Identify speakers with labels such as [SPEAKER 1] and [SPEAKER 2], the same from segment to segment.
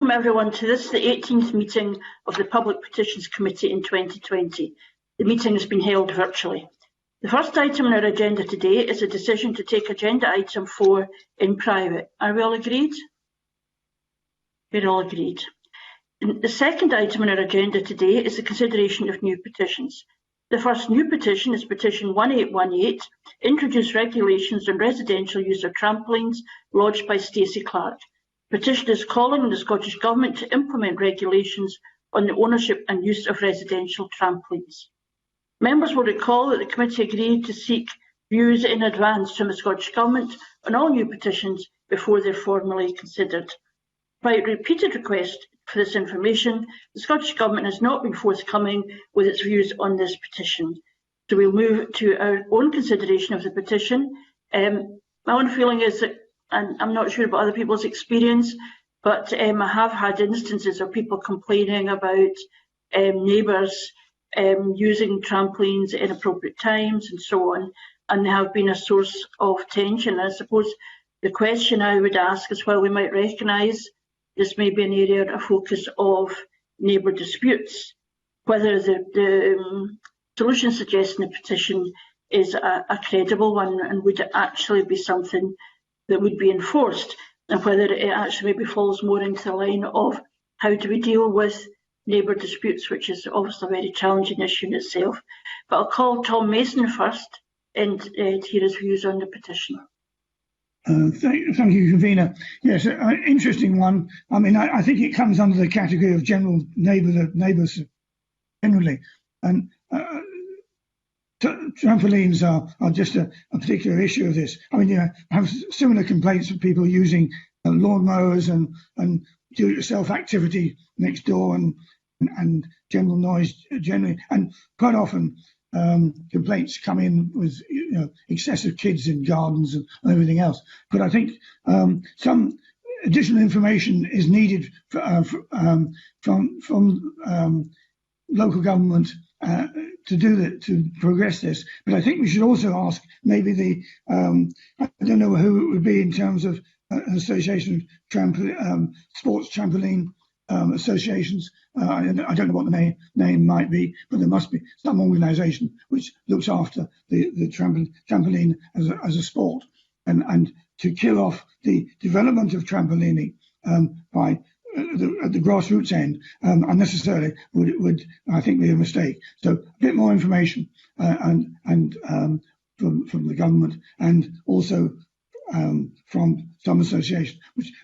[SPEAKER 1] Welcome everyone to this, the 18th meeting of the Public Petitions Committee in 2020. The meeting has been held virtually. The first item on our agenda today is a decision to take agenda item 4 in private. Are we all agreed? We're all agreed. The second item on our agenda today is the consideration of new petitions. The first new petition is petition 1818, Introduce Regulations on Residential Use of Trampolines, lodged by Stacey Clark. Petition is calling on the Scottish Government to implement regulations on the ownership and use of residential trampolines. Members will recall that the committee agreed to seek views in advance from the Scottish Government on all new petitions before they're formally considered. By repeated requests for this information, the Scottish Government has not been forthcoming with its views on this petition. So we'll move to our own consideration of the petition. My own feeling is that, and I'm not sure about other people's experience, but I have had instances of people complaining about neighbours using trampolines at inappropriate times and so on, and they have been a source of tension. I suppose the question I would ask is, while we might recognise this may be an area of focus of neighbour disputes, whether the solution suggested in the petition is a credible one and would it actually be something that would be enforced, and whether it actually maybe falls more into the line of how do we deal with neighbour disputes, which is obviously a very challenging issue in itself. But I'll call Tom Mason first and to hear his views on the petition.
[SPEAKER 2] Thank you, Convener. Yes, an interesting one. I mean, I think it comes under the category of general neighbours generally, and trampolines are just a particular issue of this. I mean, I have similar complaints of people using lawnmowers and do-it-yourself activity next door and general noise generally, and quite often complaints come in with excessive kids in gardens and everything else. But I think some additional information is needed from local government to do that, to progress this. But I think we should also ask maybe the I don't know who it would be in terms of an association of sports trampoline associations. I don't know what the name might be, but there must be some organisation which looks after the trampoline as a sport, and to kill off the development of trampolining by at the grassroots end unnecessarily would I think be a mistake. So a bit more information and from the government, and also from some association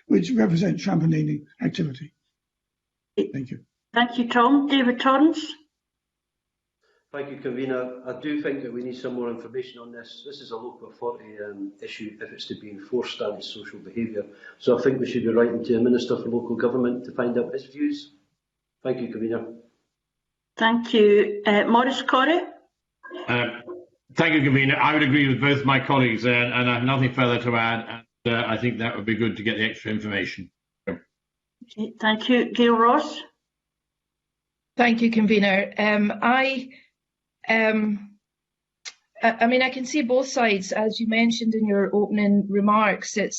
[SPEAKER 2] which represent trampolining activity. Thank you.
[SPEAKER 1] Thank you, Tom. David Torrance.
[SPEAKER 3] Thank you, Convener. I do think that we need some more information on this. This is a local authority issue if it's to be enforced anti-social behaviour. So I think we should be writing to the Minister for Local Government to find out his views. Thank you, Convener.
[SPEAKER 1] Thank you. Maurice Corrie.
[SPEAKER 4] Thank you, Convener. I would agree with both my colleagues and I have nothing further to add. And I think that would be good to get the extra information.
[SPEAKER 1] Okay, thank you. Gail Ross.
[SPEAKER 5] Thank you, Convener. I mean, I can see both sides, as you mentioned in your opening remarks. It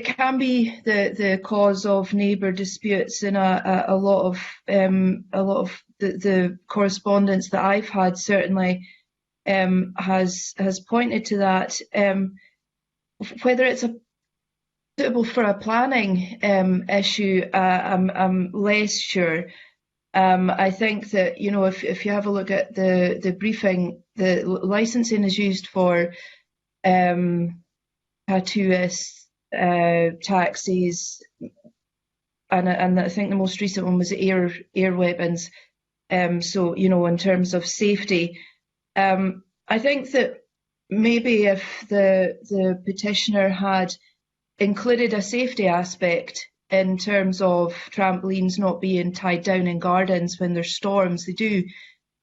[SPEAKER 5] can be the cause of neighbour disputes, and a lot of the correspondence that I've had certainly has pointed to that. Whether it's suitable for a planning issue, I'm less sure. I think that, if you have a look at the briefing, the licensing is used for tattooists, taxis, and I think the most recent one was air weapons. So, in terms of safety, I think that maybe if the petitioner had included a safety aspect in terms of trampolines not being tied down in gardens when there's storms, they do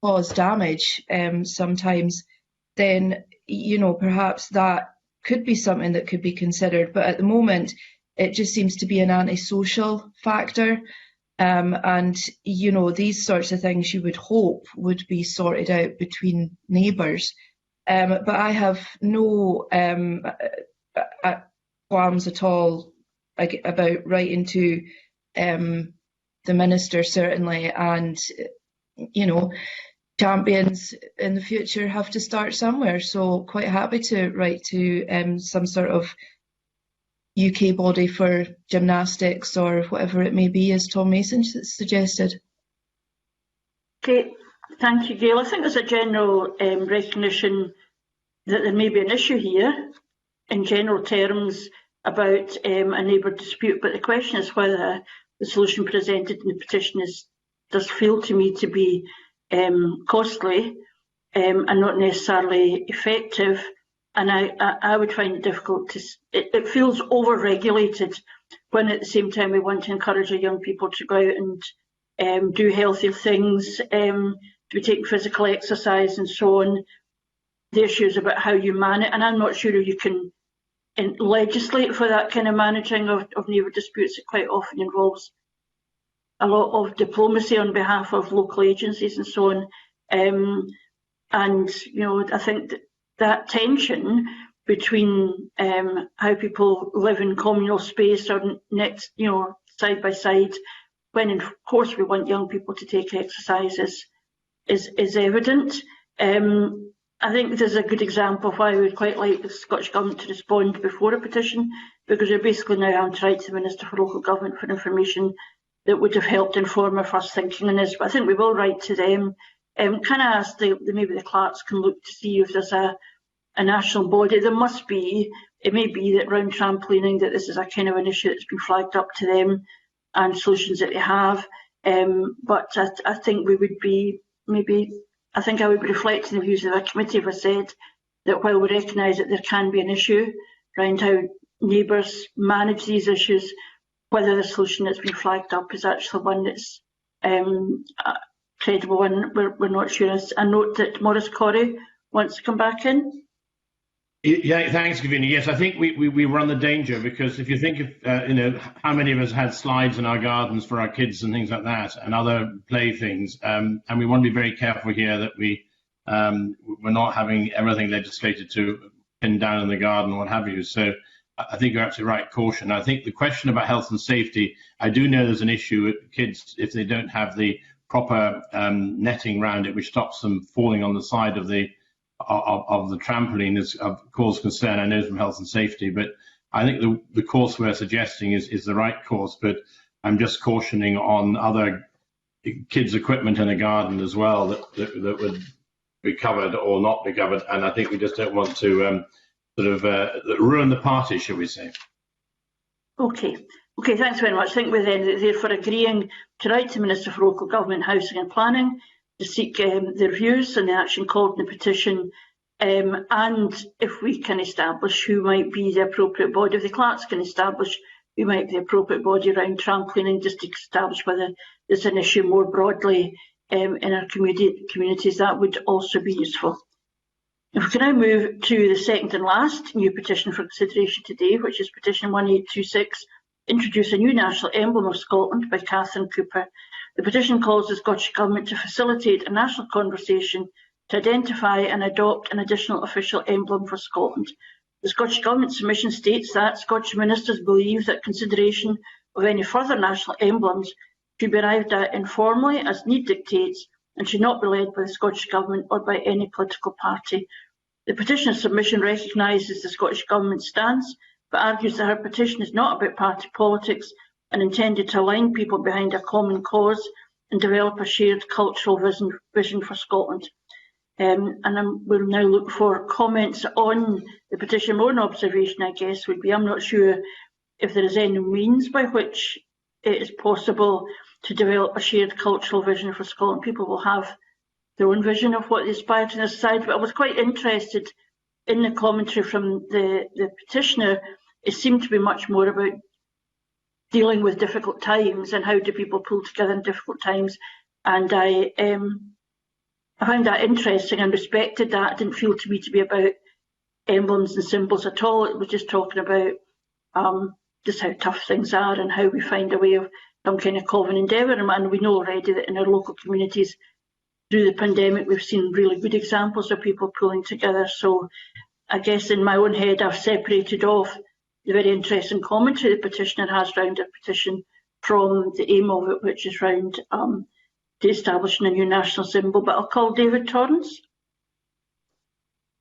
[SPEAKER 5] cause damage sometimes, then perhaps that could be something that could be considered. But at the moment it just seems to be an antisocial factor, and these sorts of things you would hope would be sorted out between neighbours, but I have no qualms at all about writing to the Minister, certainly, and, you know, champions in the future have to start somewhere. So quite happy to write to some sort of UK body for gymnastics or whatever it may be, as Tom Mason suggested.
[SPEAKER 1] Okay, thank you, Gail. I think there's a general recognition that there may be an issue here in general terms about a neighbour dispute, but the question is whether the solution presented in the petition does feel to me to be costly and not necessarily effective. And I would find it difficult to, it feels over-regulated when at the same time we want to encourage our young people to go out and do healthy things, to be taking physical exercise and so on. The issue is about how you manage, and I'm not sure you can legislate for that kind of managing of neighbour disputes. It quite often involves a lot of diplomacy on behalf of local agencies and so on. And, you know, I think that tension between how people live in communal space or next, you know, side by side, when of course we want young people to take exercises, is evident. I think there's a good example of why we'd quite like the Scottish Government to respond before a petition, because we're basically now having to write to the Minister for Local Government for information that would have helped inform our first thinking on this. But I think we will write to them. Can I ask maybe the clerks can look to see if there's a national body? There must be. It may be that round trampolining, that this is a kind of an issue that's been flagged up to them and solutions that they have. But I think we would be maybe, I think I would be reflecting the views of the committee if I said that while we recognise that there can be an issue around how neighbours manage these issues, whether the solution that's been flagged up is actually one that's credible one, we're not sure. I note that Maurice Corrie wants to come back in.
[SPEAKER 4] Yeah, thanks, Gavina. Yes, I think we run the danger, because if you think of you know, how many of us had slides in our gardens for our kids and things like that, and other playthings, and we want to be very careful here that we're not having everything legislated to pin down in the garden or what have you. So I think you're absolutely right. Caution. I think the question about health and safety, I do know there's an issue with kids if they don't have the proper netting around it, which stops them falling on the side of the trampoline, is of cause concern. I know from health and safety, but I think the course we're suggesting is the right course. But I'm just cautioning on other kids' equipment in the garden as well that would be covered or not be covered. And I think we just don't want to sort of ruin the party, shall we say.
[SPEAKER 1] Okay, thanks very much. I think we're then therefore agreeing to write to the Minister for Local Government, Housing and Planning to seek their views on the action called in the petition, and if we can establish who might be the appropriate body, if the clerks can establish who might be the appropriate body around trampolining, just to establish whether there's an issue more broadly in our communities, that would also be useful. If we can now move to the second and last new petition for consideration today, which is petition 1826, Introduce a New National Emblem of Scotland by Catherine Cooper. The petition calls the Scottish Government to facilitate a national conversation to identify and adopt an additional official emblem for Scotland. The Scottish Government submission states that Scottish ministers believe that consideration of any further national emblems should be arrived at informally as need dictates and should not be led by the Scottish Government or by any political party. The petitioner's submission recognises the Scottish Government's stance, but argues that her petition is not about party politics and intended to align people behind a common cause and develop a shared cultural vision for Scotland. We'll now look for comments on the petition. My own observation, I guess, would be I'm not sure if there is any means by which it is possible to develop a shared cultural vision for Scotland. People will have their own vision of what they aspire to in this society, but I was quite interested in the commentary from the petitioner. It seemed to be much more about dealing with difficult times and how do people pull together in difficult times. And I found that interesting and respected that. It didn't feel to me to be about emblems and symbols at all. It was just talking about just how tough things are and how we find a way of some kind of common endeavour. And we know already that in our local communities through the pandemic we've seen really good examples of people pulling together. So I guess in my own head I've separated off the very interesting commentary the petitioner has round a petition from the aim of it, which is round establishing a new national symbol. But I'll call David Torrance.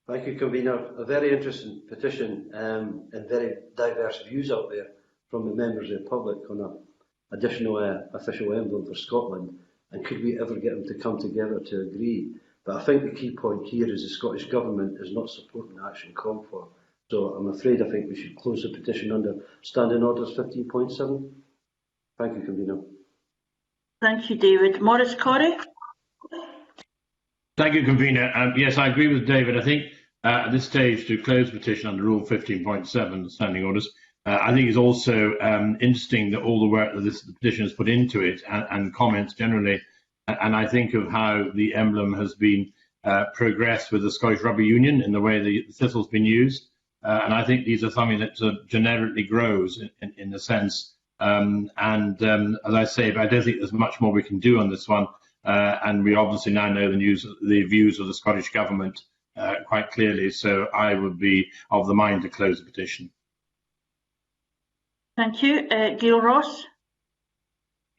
[SPEAKER 3] Thank you, Convener. A very interesting petition and very diverse views out there from the members of the public on an additional official emblem for Scotland. And could we ever get them to come together to agree? But I think the key point here is the Scottish Government is not supporting the action called for. So I'm afraid I think we should close the petition under Standing Orders 15.7. Thank you, Convener.
[SPEAKER 1] Thank you, David. Maurice Corrie.
[SPEAKER 4] Thank you, Convener. Yes, I agree with David. I think at this stage to close the petition under Rule 15.7, Standing Orders, I think it's also interesting that all the work that this petition has put into it and comments generally, and I think of how the emblem has been progressed with the Scottish Rugby Union in the way the thistle's been used, and I think these are something that generically grows in the sense, as I say, but I don't think there's much more we can do on this one, and we obviously now know the views of the Scottish Government quite clearly, so I would be of the mind to close the petition.
[SPEAKER 1] Thank you. Gail Ross.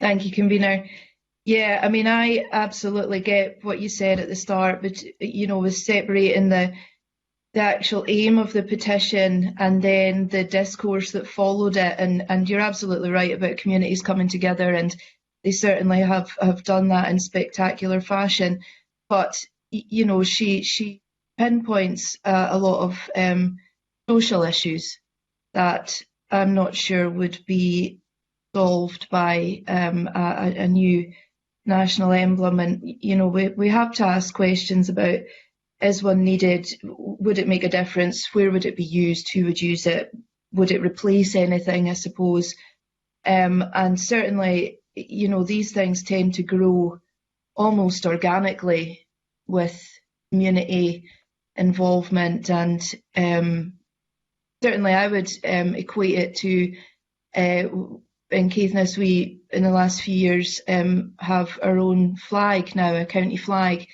[SPEAKER 5] Thank you, Convener. Yeah, I mean, I absolutely get what you said at the start, but, you know, with separating the actual aim of the petition and then the discourse that followed it, and you're absolutely right about communities coming together, and they certainly have done that in spectacular fashion. But, you know, she pinpoints a lot of social issues that I'm not sure would be solved by a new national emblem. And, you know, we have to ask questions about, is one needed? Would it make a difference? Where would it be used? Who would use it? Would it replace anything, I suppose? And certainly, you know, these things tend to grow almost organically with community involvement, and certainly I would equate it to, in Caithness, we in the last few years have our own flag now, a county flag,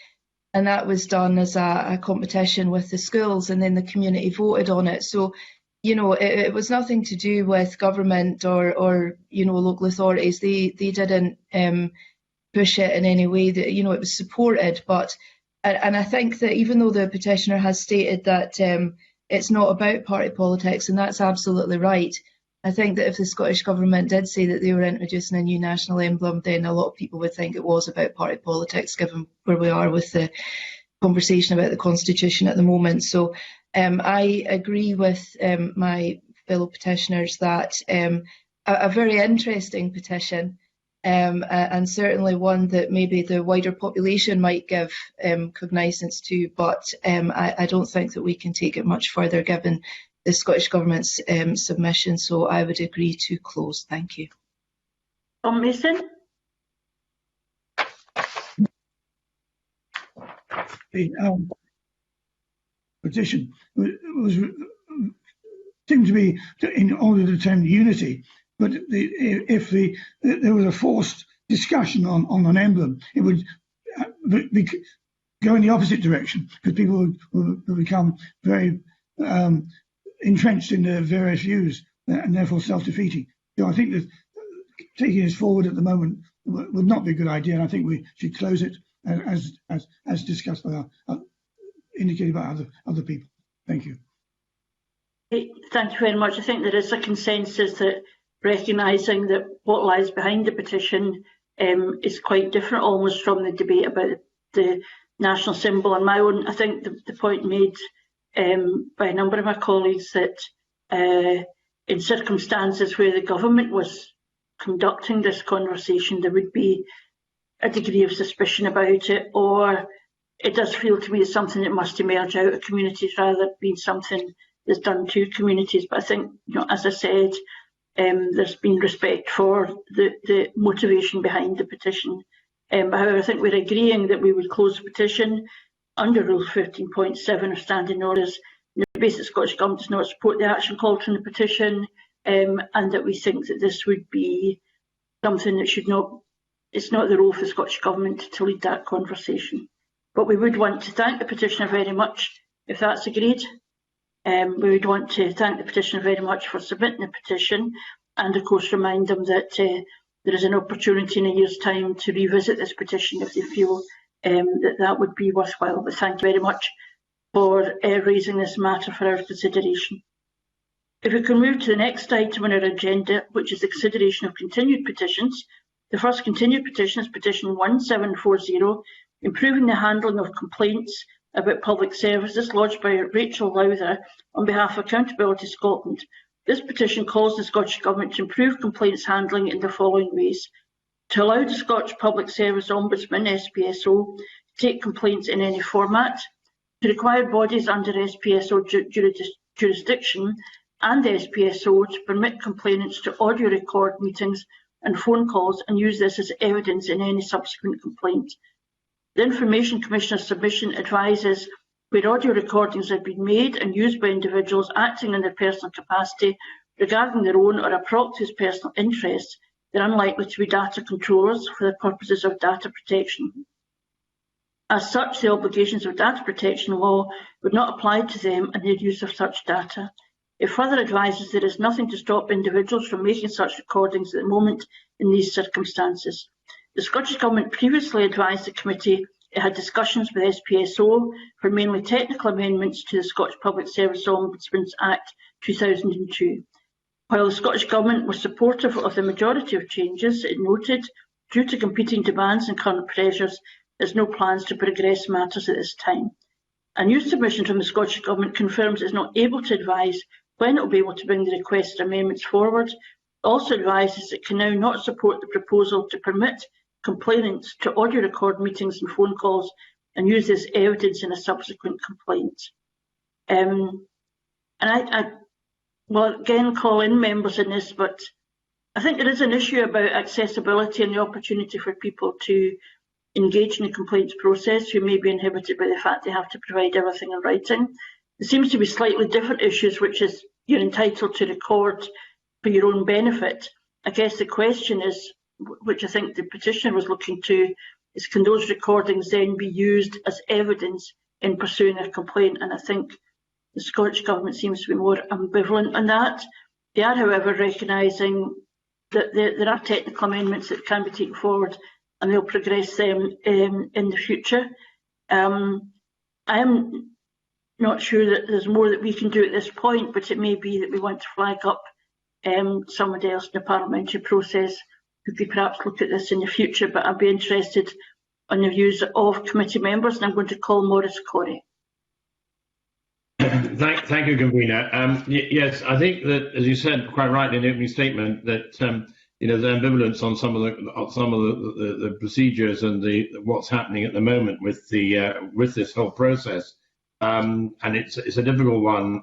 [SPEAKER 5] and that was done as a competition with the schools, and then the community voted on it. So, you know, it was nothing to do with government or you know, local authorities. They didn't push it in any way. That, you know, it was supported. But and I think that even though the petitioner has stated that it's not about party politics, and that's absolutely right, I think that if the Scottish Government did say that they were introducing a new national emblem, then a lot of people would think it was about party politics, given where we are with the conversation about the Constitution at the moment. So I agree with my fellow petitioners that a very interesting petition, and certainly one that maybe the wider population might give cognizance to, but I don't think that we can take it much further given the Scottish Government's submission. So I would agree to close. Thank you.
[SPEAKER 1] Tom Mason.
[SPEAKER 2] The petition seemed to be in order to attain unity, but if there was a forced discussion on an emblem, it would go in the opposite direction, because people would become very entrenched in their various views and therefore self-defeating. So I think that taking this forward at the moment would not be a good idea, and I think we should close it as discussed by indicated by other people. Thank you.
[SPEAKER 1] Thank you very much. I think there is a consensus that recognising that what lies behind the petition is quite different almost from the debate about the national symbol. And my own, I think the point made by a number of my colleagues that in circumstances where the government was conducting this conversation, there would be a degree of suspicion about it, or it does feel to me as something that must emerge out of communities rather than being something that's done to communities. But I think, you know, as I said, there's been respect for the motivation behind the petition. However, I think we're agreeing that we would close the petition under Rule 15.7 of Standing Orders. The basic Scottish Government does not support the action called from the petition, and that we think that this would be something that should not, it's not the role for the Scottish Government to lead that conversation. But we would want to thank the petitioner very much, if that's agreed. We would want to thank the petitioner very much for submitting the petition, and of course remind them that there is an opportunity in a year's time to revisit this petition if they feel that would be worthwhile. But thank you very much for raising this matter for our consideration. If we can move to the next item on our agenda, which is the consideration of continued petitions. The first continued petition is petition 1740, improving the handling of complaints about public services, lodged by Rachel Lowther on behalf of Accountability Scotland. This petition calls the Scottish Government to improve complaints handling in the following ways: to allow the Scottish Public Service Ombudsman, SPSO, to take complaints in any format, to require bodies under SPSO jurisdiction and SPSO to permit complainants to audio record meetings and phone calls and use this as evidence in any subsequent complaint. The Information Commissioner's submission advises where audio recordings have been made and used by individuals acting in their personal capacity regarding their own or a proxy's personal interests, they're unlikely to be data controllers for the purposes of data protection. As such, the obligations of data protection law would not apply to them and their use of such data. It further advises there is nothing to stop individuals from making such recordings at the moment in these circumstances. The Scottish Government previously advised the committee it had discussions with SPSO for mainly technical amendments to the Scottish Public Service Ombudsman Act 2002. While the Scottish Government was supportive of the majority of changes, it noted, due to competing demands and current pressures, there's no plans to progress matters at this time. A new submission from the Scottish Government confirms it is not able to advise when it will be able to bring the requested amendments forward. It also advises it can now not support the proposal to permit complainants to audio record meetings and phone calls and use this evidence in a subsequent complaint. And I will again call in members in this, but I think there is an issue about accessibility and the opportunity for people to engage in the complaints process who may be inhibited by the fact they have to provide everything in writing. There seems to be slightly different issues, which is you're entitled to record for your own benefit. I guess the question is, which I think the petitioner was looking to, is can those recordings then be used as evidence in pursuing a complaint? And I think the Scottish Government seems to be more ambivalent on that. They are, however, recognising that there are technical amendments that can be taken forward and they'll progress them in the future. I am not sure that there's more that we can do at this point, but it may be that we want to flag up somebody else in the parliamentary process who could perhaps look at this in the future, but I'd be interested on the views of committee members, and I'm going to call Maurice Corey.
[SPEAKER 4] Thank you, Convener. Yes, I think that, as you said quite rightly in the opening statement, that there's ambivalence on some of the procedures and what's happening at the moment with this whole process, and it's a difficult one.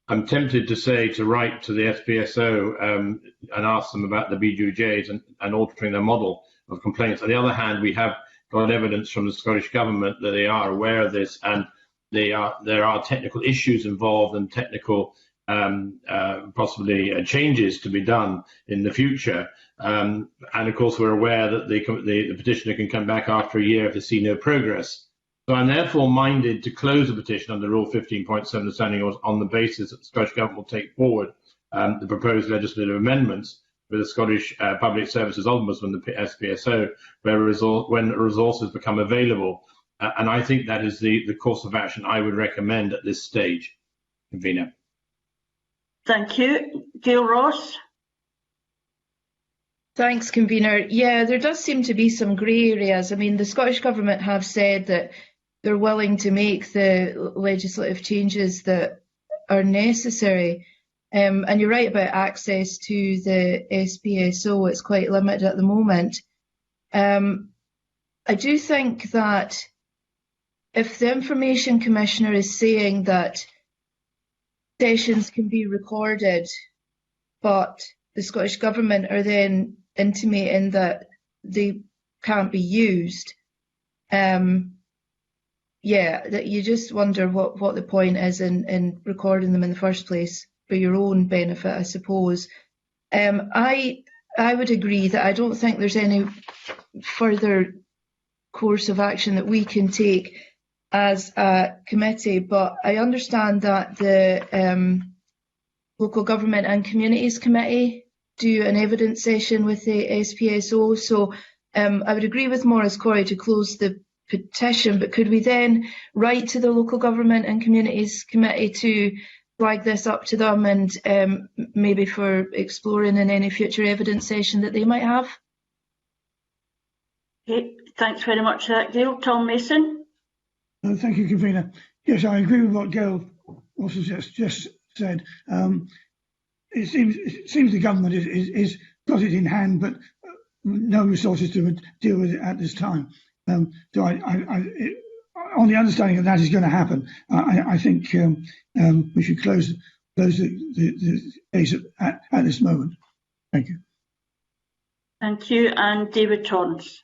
[SPEAKER 4] I'm tempted to write to the SPSO and ask them about the BJJs and altering their model of complaints. On the other hand, we have got evidence from the Scottish Government that they are aware of this, and there are technical issues involved and technical possibly changes to be done in the future. And of course, we're aware that the petitioner can come back after a year if they see no progress. So I'm therefore minded to close the petition under Rule 15.7 standing orders on the basis that the Scottish Government will take forward the proposed legislative amendments for the Scottish Public Services Ombudsman, the SPSO, when resources become available. And I think that is the course of action I would recommend at this stage. Convener.
[SPEAKER 1] Thank you. Gail Ross.
[SPEAKER 5] Thanks, Convener. Yeah, there does seem to be some grey areas. I mean, the Scottish Government have said that they're willing to make the legislative changes that are necessary. And you're right about access to the SPSO. It's quite limited at the moment. I do think that if the Information Commissioner is saying that sessions can be recorded, but the Scottish Government are then intimating that they can't be used, that you just wonder what the point is in recording them in the first place for your own benefit, I suppose. I would agree that I don't think there's any further course of action that we can take as a committee, but I understand that the Local Government and Communities Committee do an evidence session with the SPSO. So I would agree with Maurice Corey to close the petition, but could we then write to the Local Government and Communities Committee to flag this up to them and maybe for exploring in any future evidence session that they might have?
[SPEAKER 1] Okay, thanks very much for that, Gail. Tom Mason.
[SPEAKER 2] Thank you, Convener. Yes, I agree with what Gail also just said. It seems the government is got it in hand, but no resources to deal with it at this time. So on the understanding that is going to happen, I think we should close the case at this moment. Thank you.
[SPEAKER 1] Thank you. And David Torrance.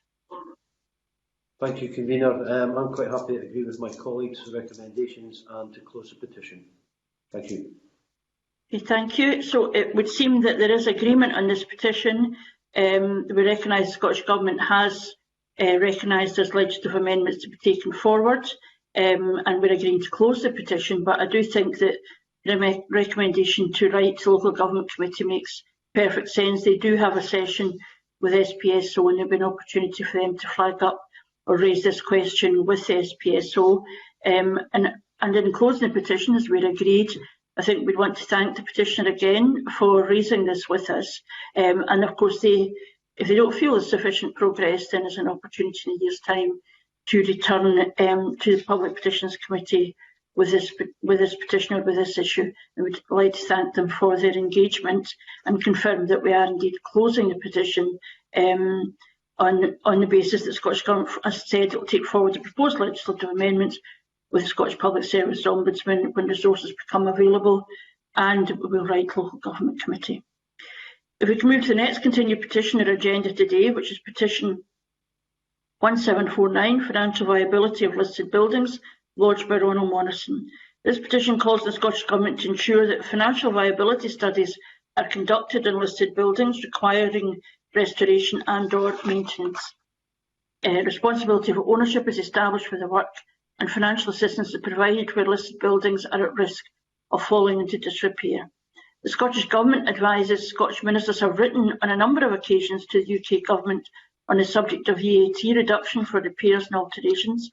[SPEAKER 3] Thank you, Convener. I'm quite happy to agree with my colleagues' recommendations and to close the petition. Thank you.
[SPEAKER 1] Okay, thank you. So it would seem that there is agreement on this petition. We recognise the Scottish Government has recognised there's legislative amendments to be taken forward, and we're agreeing to close the petition. But I do think that the recommendation to write to the Local Government Committee makes perfect sense. They do have a session with SPSO, and there'll be an opportunity for them to flag up or raise this question with the SPSO. And in closing the petition, as we'd agreed, I think we'd want to thank the petitioner again for raising this with us. And of course, if they don't feel there's sufficient progress, then there's an opportunity in a year's time to return to the Public Petitions Committee with this petitioner, with this issue. And we'd like to thank them for their engagement and confirm that we are indeed closing the petition on the basis that the Scottish Government has said it will take forward the proposed legislative amendments with the Scottish Public Service Ombudsman when resources become available, and we'll write to the Local Government Committee. If we can move to the next continued petition on our agenda today, which is petition 1749, Financial Viability of Listed Buildings, lodged by Ronald Morrison. This petition calls on the Scottish Government to ensure that financial viability studies are conducted in listed buildings requiring restoration and/or maintenance. Responsibility of ownership is established for the work, and financial assistance is provided where listed buildings are at risk of falling into disrepair. The Scottish Government advises Scottish ministers have written on a number of occasions to the UK Government on the subject of VAT reduction for repairs and alterations.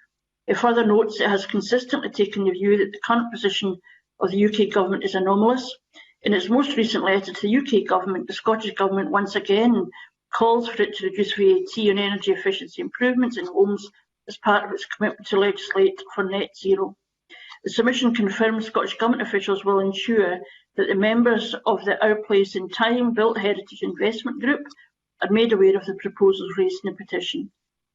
[SPEAKER 1] It further notes it has consistently taken the view that the current position of the UK Government is anomalous. In its most recent letter to the UK Government, the Scottish Government once again calls for it to reduce VAT on energy efficiency improvements in homes as part of its commitment to legislate for net zero. The submission confirms Scottish Government officials will ensure that the members of the Our Place in Time Built Heritage Investment Group are made aware of the proposals raised in the petition.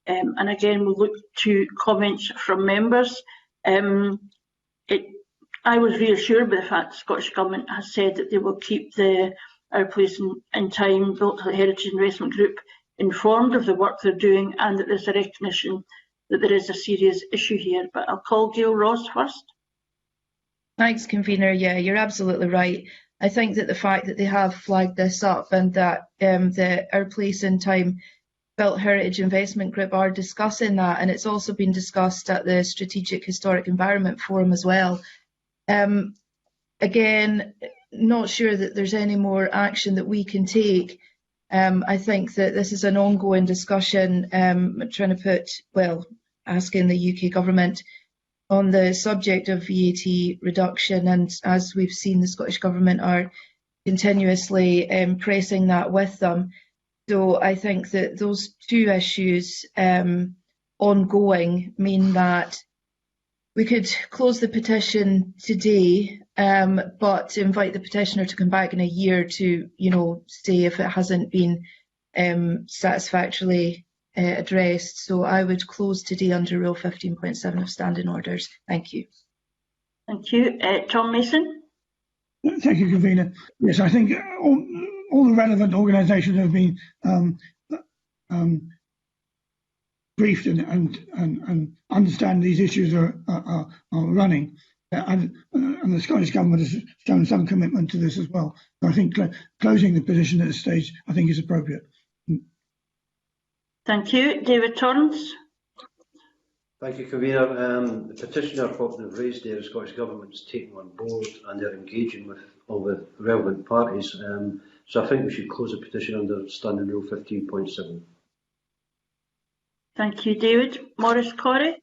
[SPEAKER 1] And again, we'll look to comments from members. I was reassured by the fact the Scottish Government has said that they will keep the Our Place in Time Built Heritage Investment Group informed of the work they're doing, and that there's a recognition that there is a serious issue here. But I'll call Gail Ross first.
[SPEAKER 5] Thanks, Convener. Yeah, you're absolutely right. I think that the fact that they have flagged this up and that the Our Place in Time Built Heritage Investment Group are discussing that, and it's also been discussed at the Strategic Historic Environment Forum as well. Again, not sure that there's any more action that we can take. I think that this is an asking the UK Government on the subject of VAT reduction, and as we've seen, the Scottish Government are continuously pressing that with them. So I think that those two issues ongoing mean that we could close the petition today, but invite the petitioner to come back in a year to, say if it hasn't been satisfactorily addressed. So I would close today under Rule 15.7 of Standing Orders. Thank you.
[SPEAKER 1] Thank you. Tom Mason.
[SPEAKER 2] Thank you, Convener. Yes, I think all the relevant organisations have been briefed and understand these issues are running, and the Scottish Government has shown some commitment to this as well. So I think closing the petition at this stage, I think, is appropriate.
[SPEAKER 1] Thank you. David Torrance.
[SPEAKER 3] Thank you, Convener. The petitioner, what they've raised there, the Scottish Government is taking on board and they're engaging with all the relevant parties. So I think we should close the petition under Standing Rule 15.7.
[SPEAKER 1] Thank you, David. Maurice Corrie?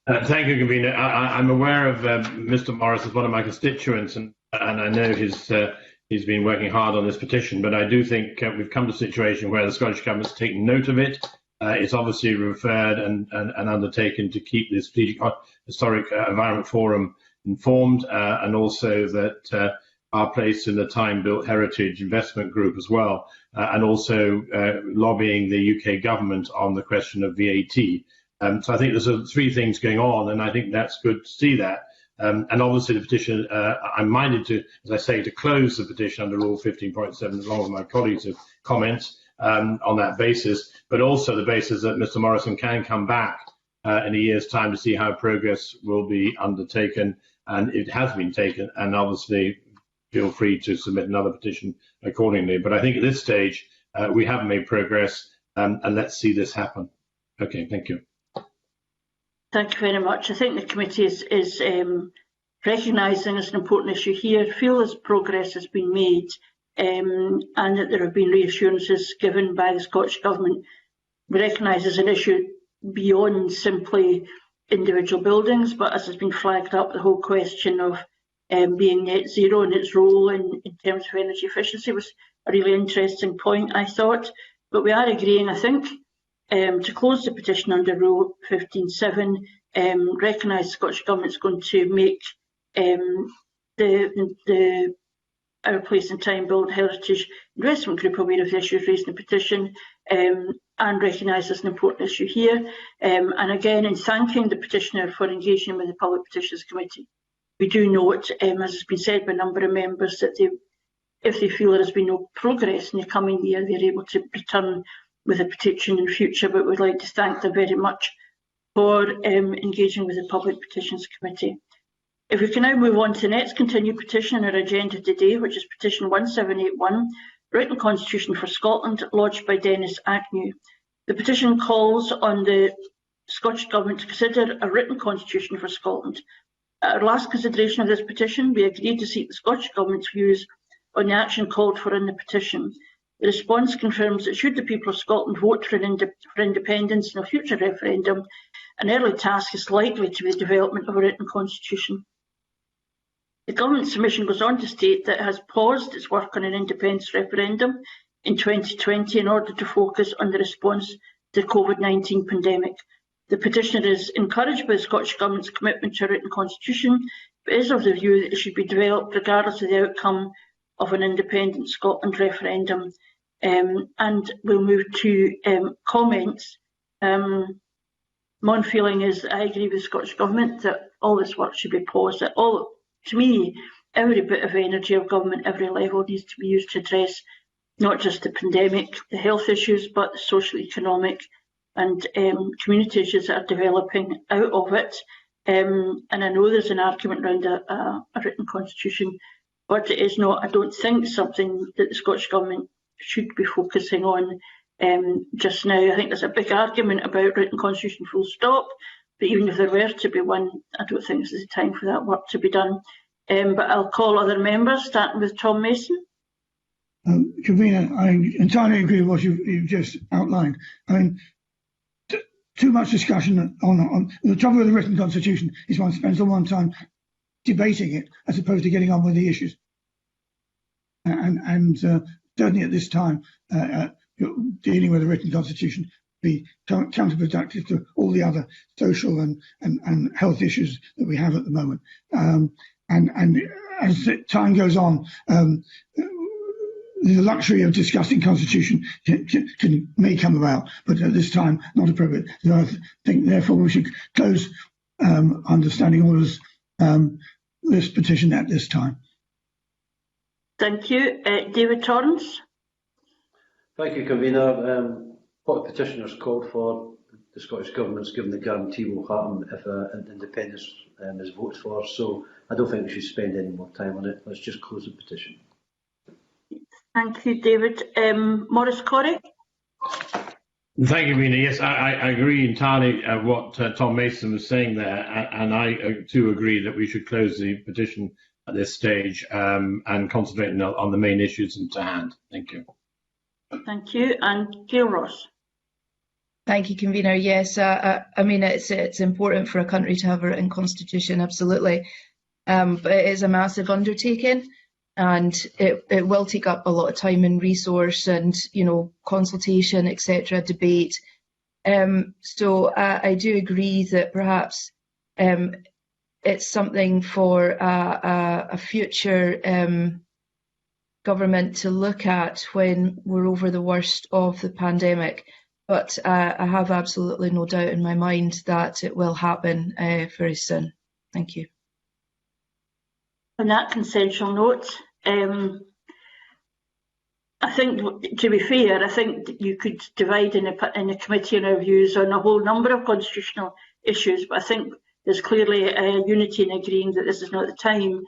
[SPEAKER 4] Thank you, Convener. I'm aware of Mr. Morris as one of my constituents, and I know he's been working hard on this petition, but I do think we've come to a situation where the Scottish Government's taken note of it. It's obviously referred and undertaken to keep the Strategic Historic Environment Forum informed, and also that our place in the Time-Built Heritage Investment Group as well, and also lobbying the UK government on the question of VAT. So I think there's three things going on, and I think that's good to see that. And obviously the petition, I'm minded to, as I say, to close the petition under Rule 15.7, along with my colleagues' have comments on that basis, but also the basis that Mr. Morrison can come back in a year's time to see how progress will be undertaken, and it has been taken, and obviously feel free to submit another petition accordingly. But I think at this stage we have made progress, and let's see this happen. Okay, thank you.
[SPEAKER 1] Thank you very much. I think the committee is recognising as an important issue here, feel as progress has been made, and that there have been reassurances given by the Scottish Government. We recognise as an issue beyond simply individual buildings, but as has been flagged up, the whole question of being net zero and its role in terms of energy efficiency was a really interesting point, I thought. But we are agreeing, I think, to close the petition under Rule 15.7, recognise the Scottish Government is going to make our place in Time-Built Heritage Investment Group aware of the issues raised in the petition, and recognise as an important issue here. And again, in thanking the petitioner for engaging with the Public Petitions Committee, we do note, as has been said by a number of members, that if they feel there has been no progress in the coming year, they're able to return with a petition in future. But we'd like to thank them very much for engaging with the Public Petitions Committee. If we can now move on to the next continued petition on our agenda today, which is petition 1781, Written Constitution for Scotland, lodged by Dennis Agnew. The petition calls on the Scottish Government to consider a written constitution for Scotland. At our last consideration of this petition, we agreed to seek the Scottish Government's views on the action called for in the petition. The response confirms that should the people of Scotland vote for independence in a future referendum, an early task is likely to be the development of a written constitution. The Government submission goes on to state that it has paused its work on an independence referendum in 2020 in order to focus on the response to the COVID-19 pandemic. The petitioner is encouraged by the Scottish Government's commitment to a written constitution, but is of the view that it should be developed regardless of the outcome of an independent Scotland referendum. And we'll move to comments. My feeling is I agree with the Scottish Government that all this work should be paused. That to me, every bit of energy of government, every level, needs to be used to address not just the pandemic, the health issues, but the social, economic and community issues that are developing out of it. And I know there's an argument around a written constitution, but it is not, I don't think, something that the Scottish Government should be focusing on just now. I think there's a big argument about written constitution full stop, but even if there were to be one, I don't think this is the time for that work to be done. But I'll call other members, starting with Tom Mason.
[SPEAKER 2] Convener, I entirely agree with what you've just outlined. I mean, too much discussion on the trouble with the written constitution is one spends all one time debating it as opposed to getting on with the issues. And certainly at this time, dealing with a written constitution be counterproductive to all the other social and health issues that we have at the moment. And as time goes on, the luxury of discussing constitution may come about, but at this time not appropriate. So I think therefore we should close understanding orders this petition at this time.
[SPEAKER 1] Thank you. David Torrance.
[SPEAKER 3] Thank you, Convener. What the petitioners called for, the Scottish Government's given the guarantee will happen if independence is voted for, so I don't think we should spend any more time on it. Let's just close the petition.
[SPEAKER 1] Thank you, David. Maurice Corrie.
[SPEAKER 4] Thank you, Mina. Yes, I agree entirely what Tom Mason was saying there, and I too agree that we should close the petition at this stage and concentrate on the main issues at hand. Thank you.
[SPEAKER 1] Thank you. And Gail Ross.
[SPEAKER 5] Thank you, Convener. Yes, I mean, it's important for a country to have a written constitution, absolutely. But it is a massive undertaking, and it will take up a lot of time and resource and, you know, consultation, etc., debate. So I do agree that perhaps it's something for a future government to look at when we're over the worst of the pandemic. But I have absolutely no doubt in my mind that it will happen very soon. Thank you.
[SPEAKER 1] On that consensual note, I think, to be fair, I think you could divide in the committee on our views on a whole number of constitutional issues, but I think there's clearly unity in agreeing that this is not the time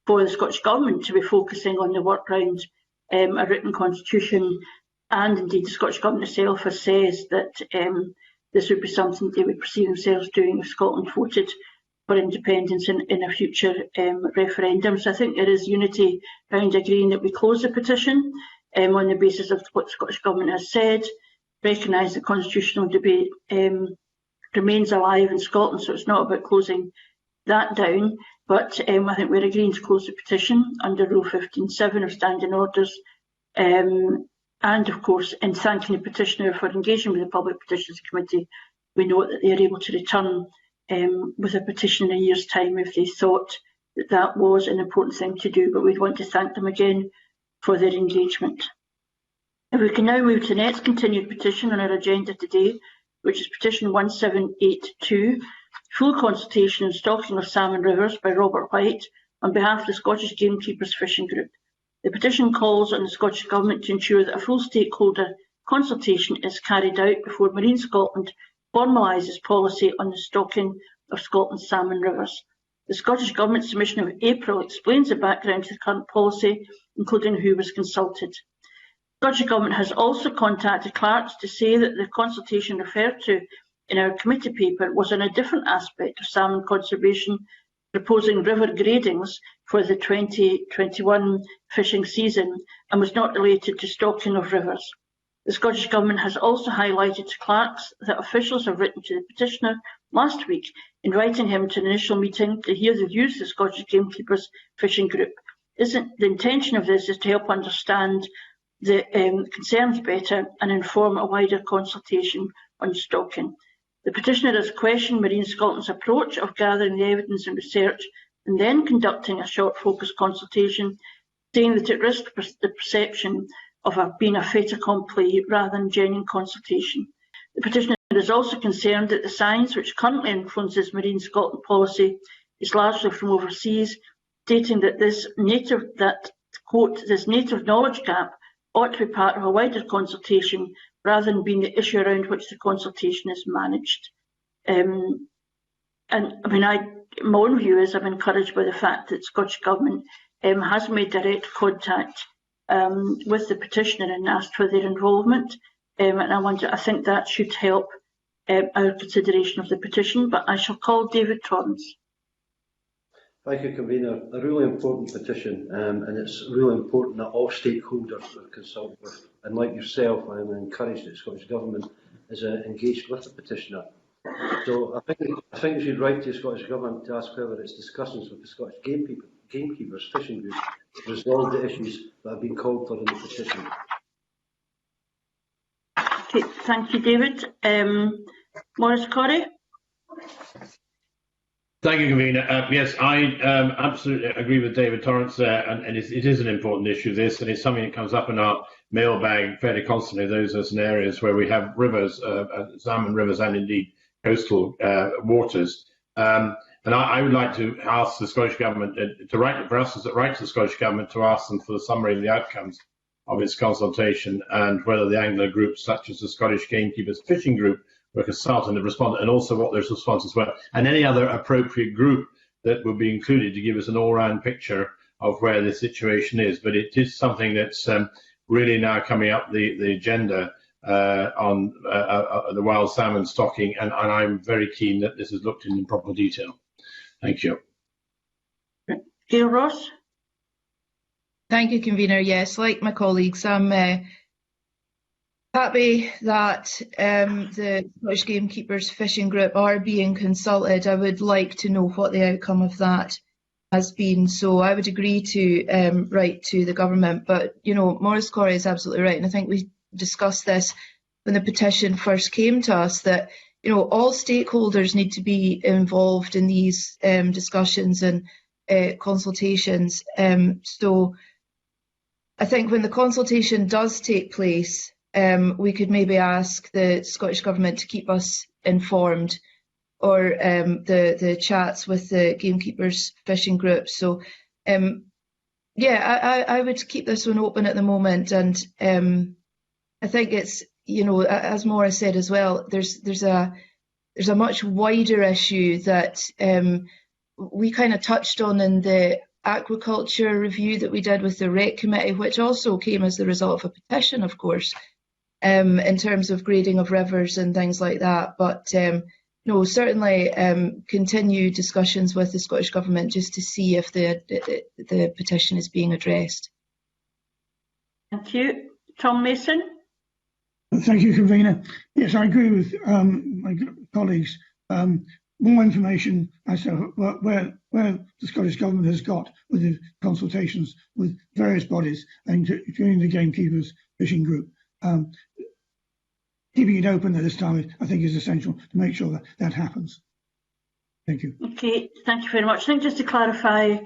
[SPEAKER 1] for the Scottish Government to be focusing on the work around a written constitution, and indeed the Scottish Government itself has said that this would be something they would perceive themselves doing if Scotland voted for independence in a future referendum. So I think there is unity around agreeing that we close the petition on the basis of what the Scottish Government has said, recognise that constitutional debate remains alive in Scotland, so it's not about closing that down, but I think we're agreeing to close the petition under Rule 15.7 of Standing Orders, and of course in thanking the petitioner for engaging with the Public Petitions Committee. We note that they are able to return with a petition in a year's time if they thought that that was an important thing to do, but we'd want to thank them again for their engagement. If we can now move to the next continued petition on our agenda today, which is petition 1782, full consultation and stocking of salmon rivers by Robert White on behalf of the Scottish Gamekeepers Fishing Group. The petition calls on the Scottish Government to ensure that a full stakeholder consultation is carried out before Marine Scotland formalises policy on the stocking of Scotland's salmon rivers. The Scottish Government submission of April explains the background to the current policy, including who was consulted. The Scottish Government has also contacted Clarks to say that the consultation referred to in our committee paper was on a different aspect of salmon conservation, proposing river gradings for the 2021 fishing season, and was not related to stocking of rivers. The Scottish Government has also highlighted to Clarks that officials have written to the petitioner last week, inviting him to an initial meeting to hear the views of the Scottish Gamekeepers Fishing Group. The intention of this is to help understand the concerns better and inform a wider consultation on stocking. The petitioner has questioned Marine Scotland's approach of gathering the evidence and research and then conducting a short focus consultation, saying that it risks the perception of being a fait accompli rather than genuine consultation. The petitioner is also concerned that the science which currently influences Marine Scotland policy is largely from overseas, stating that this native knowledge gap ought to be part of a wider consultation rather than being the issue around which the consultation is managed. And I mean, my own view is I'm encouraged by the fact that the Scottish Government has made direct contact with the petitioner and asked for their involvement. And I think that should help our consideration of the petition, but I shall call David Torrance.
[SPEAKER 3] Thank you, Convener. A really important petition, and it's really important that all stakeholders are consulted with. And like yourself, I am encouraged that the Scottish Government is engaged with the petitioner. So I think we should write to the Scottish Government to ask whether its discussions with the Scottish Gamekeepers Fishing Group resolve the issues that have been called for in the petition.
[SPEAKER 1] Okay, thank you, David. Maurice Corrie.
[SPEAKER 4] Thank you, Convener. Yes, I absolutely agree with David Torrance there, and it is an important issue, this, and it's something that comes up in our mailbag fairly constantly. Those are some areas where we have rivers, salmon rivers, and indeed coastal waters. And I would like to ask the Scottish Government to write to the Scottish Government to ask them for the summary of the outcomes of its consultation and whether the angler groups such as the Scottish Gamekeepers Fishing Group were consulted and responded, and also what their responses were, and any other appropriate group that would be included to give us an all-round picture of where the situation is. But it is something that's really now coming up the agenda on the wild salmon stocking, and I'm very keen that this is looked in proper detail. Thank you.
[SPEAKER 1] Gail Ross?
[SPEAKER 5] Thank you, Convener. Yes, like my colleagues, I'm happy that the Scottish Gamekeepers Fishing Group are being consulted. I would like to know what the outcome of that has been. So I would agree to write to the government. But, you know, Maurice Corrie is absolutely right. And I think we discussed this when the petition first came to us, that, you know, all stakeholders need to be involved in these discussions and consultations. So I think when the consultation does take place, we could maybe ask the Scottish Government to keep us informed, or the chats with the Gamekeepers Fishing Group. So, yeah, I would keep this one open at the moment, and I think it's, you know, as Maura said as well, there's a much wider issue that we kind of touched on in the aquaculture review that we did with the REC committee, which also came as the result of a petition, of course, in terms of grading of rivers and things like that. But no, certainly continue discussions with the Scottish Government just to see if the petition is being addressed.
[SPEAKER 1] Thank you. Tom Mason?
[SPEAKER 2] Thank you, Convener. Yes, I agree with my colleagues. More information as to where the Scottish Government has got with the consultations with various bodies, including the Gamekeepers Fishing Group. Keeping it open at this time, I think, is essential to make sure that that happens. Thank you.
[SPEAKER 1] Okay, thank you very much. I think just to clarify,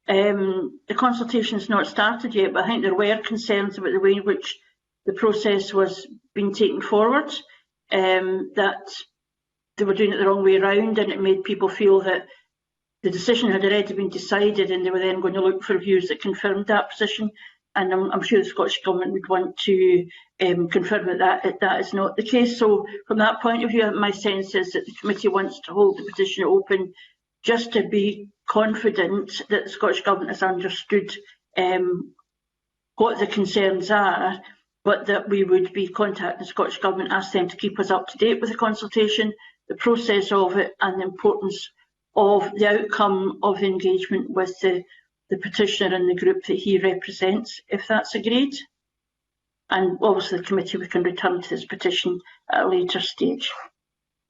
[SPEAKER 1] the consultation has not started yet, but I think there were concerns about the way in which the process was being taken forward, that they were doing it the wrong way around, and it made people feel that the decision had already been decided and they were then going to look for views that confirmed that position. And I'm sure the Scottish Government would want to confirm that that is not the case. So from that point of view, my sense is that the committee wants to hold the petition open just to be confident that the Scottish Government has understood what the concerns are, but that we would be contacting the Scottish Government, ask them to keep us up to date with the consultation, the process of it, and the importance of the outcome of the engagement with the petitioner and the group that he represents, if that's agreed. And obviously the committee, we can return to this petition at a later stage.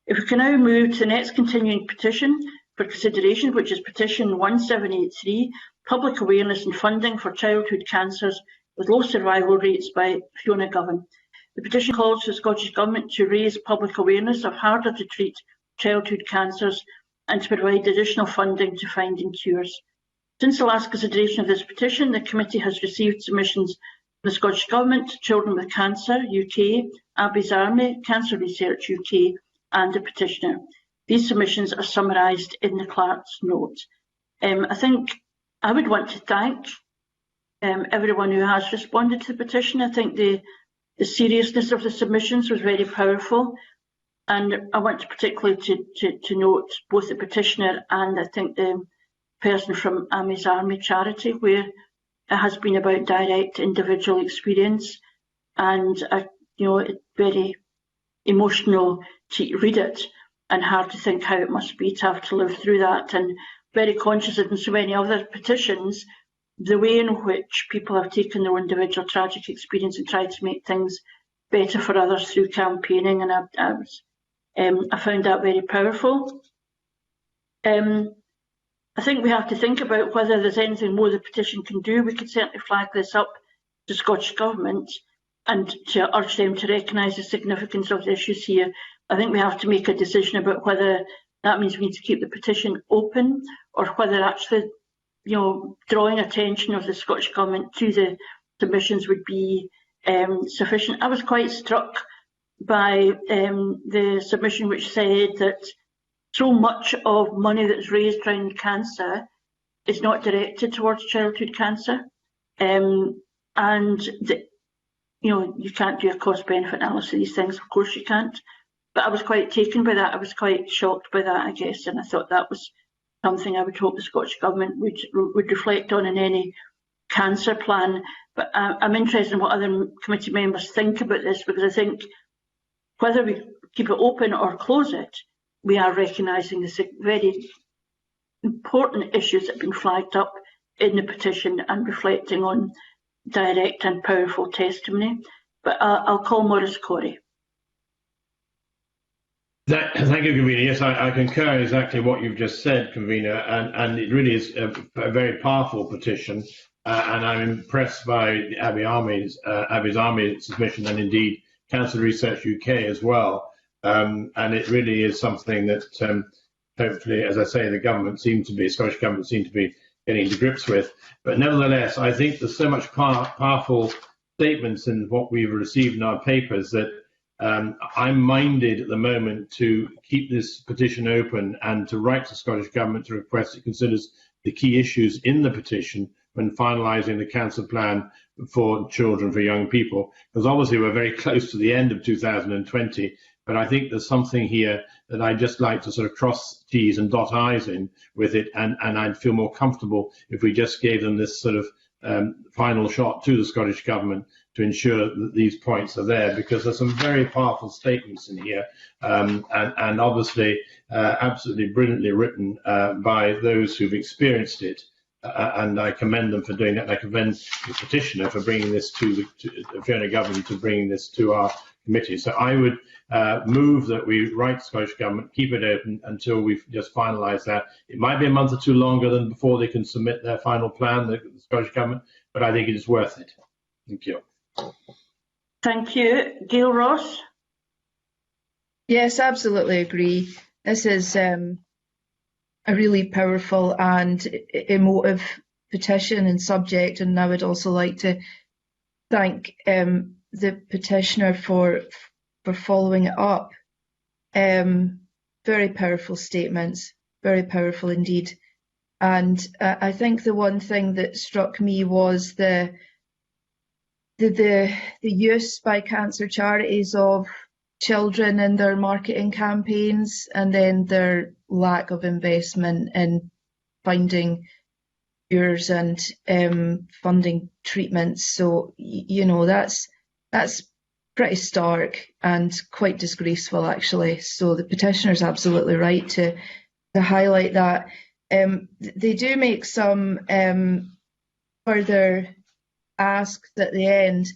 [SPEAKER 1] If we can now move to the next continuing petition for consideration, which is petition 1783, Public Awareness and Funding for Childhood Cancers with Low Survival Rates by Fiona Govan. The petition calls for the Scottish Government to raise public awareness of harder to treat childhood cancers and to provide additional funding to finding cures. Since the last consideration of this petition, the committee has received submissions from the Scottish Government, Children with Cancer UK, Abby's Army, Cancer Research UK and the petitioner. These submissions are summarised in the clerk's note. I think I would want to thank everyone who has responded to the petition. I think the seriousness of the submissions was very powerful, and I want to particularly to note both the petitioner and I think the person from Amis Army charity, where it has been about direct individual experience, and it's very emotional to read it and hard to think how it must be to have to live through that, and very conscious that in so many other petitions, the way in which people have taken their individual tragic experience and tried to make things better for others through campaigning, and I found that very powerful. I think we have to think about whether there's anything more the petition can do. We could certainly flag this up to the Scottish Government and to urge them to recognise the significance of the issues here. I think we have to make a decision about whether that means we need to keep the petition open, or whether actually, drawing attention of the Scottish Government to the submissions would be sufficient. I was quite struck by the submission which said that so much of money that's raised around cancer is not directed towards childhood cancer, and you can't do a cost-benefit analysis of these things. Of course you can't. But I was quite taken by that. I was quite shocked by that, I guess, and I thought that was something I would hope the Scottish Government would reflect on in any cancer plan. But I'm interested in what other committee members think about this, because I think whether we keep it open or close it, we are recognising the very important issues that have been flagged up in the petition and reflecting on direct and powerful testimony. But I'll call Maurice Corey.
[SPEAKER 4] Thank you, Convener. Yes, I concur exactly what you've just said, Convener, and it really is a very powerful petition, and I'm impressed by Abby Army's submission, and indeed Cancer Research UK as well, and it really is something that hopefully, as I say, the Scottish Government seem to be getting to grips with. But nevertheless, I think there's so much powerful statements in what we've received in our papers that I'm minded at the moment to keep this petition open and to write to the Scottish Government to request it considers the key issues in the petition when finalising the cancer plan for children, for young people. Because obviously we're very close to the end of 2020, but I think there's something here that I'd just like to sort of cross T's and dot I's in with it, and I'd feel more comfortable if we just gave them this sort of final shot to the Scottish Government to ensure that these points are there, because there's some very powerful statements in here, and obviously absolutely brilliantly written by those who've experienced it, and I commend them for doing that. And I commend the petitioner for bringing this to the Fiona Government, to bringing this to our committee. So I would move that we write the Scottish Government, keep it open until we've just finalised that. It might be a month or two longer than before they can submit their final plan, the Scottish Government, but I think it is worth it. Thank you.
[SPEAKER 1] Thank you. Gail Ross?
[SPEAKER 5] Yes, absolutely agree. This is a really powerful and emotive petition and subject, and I would also like to thank the petitioner for following it up. Very powerful statements, very powerful indeed. And I think the one thing that struck me was the use by cancer charities of children in their marketing campaigns, and then their lack of investment in finding cures and funding treatments. So, you know, that's pretty stark and quite disgraceful, actually. So the petitioner's absolutely right to highlight that. They do make some further asks at the end.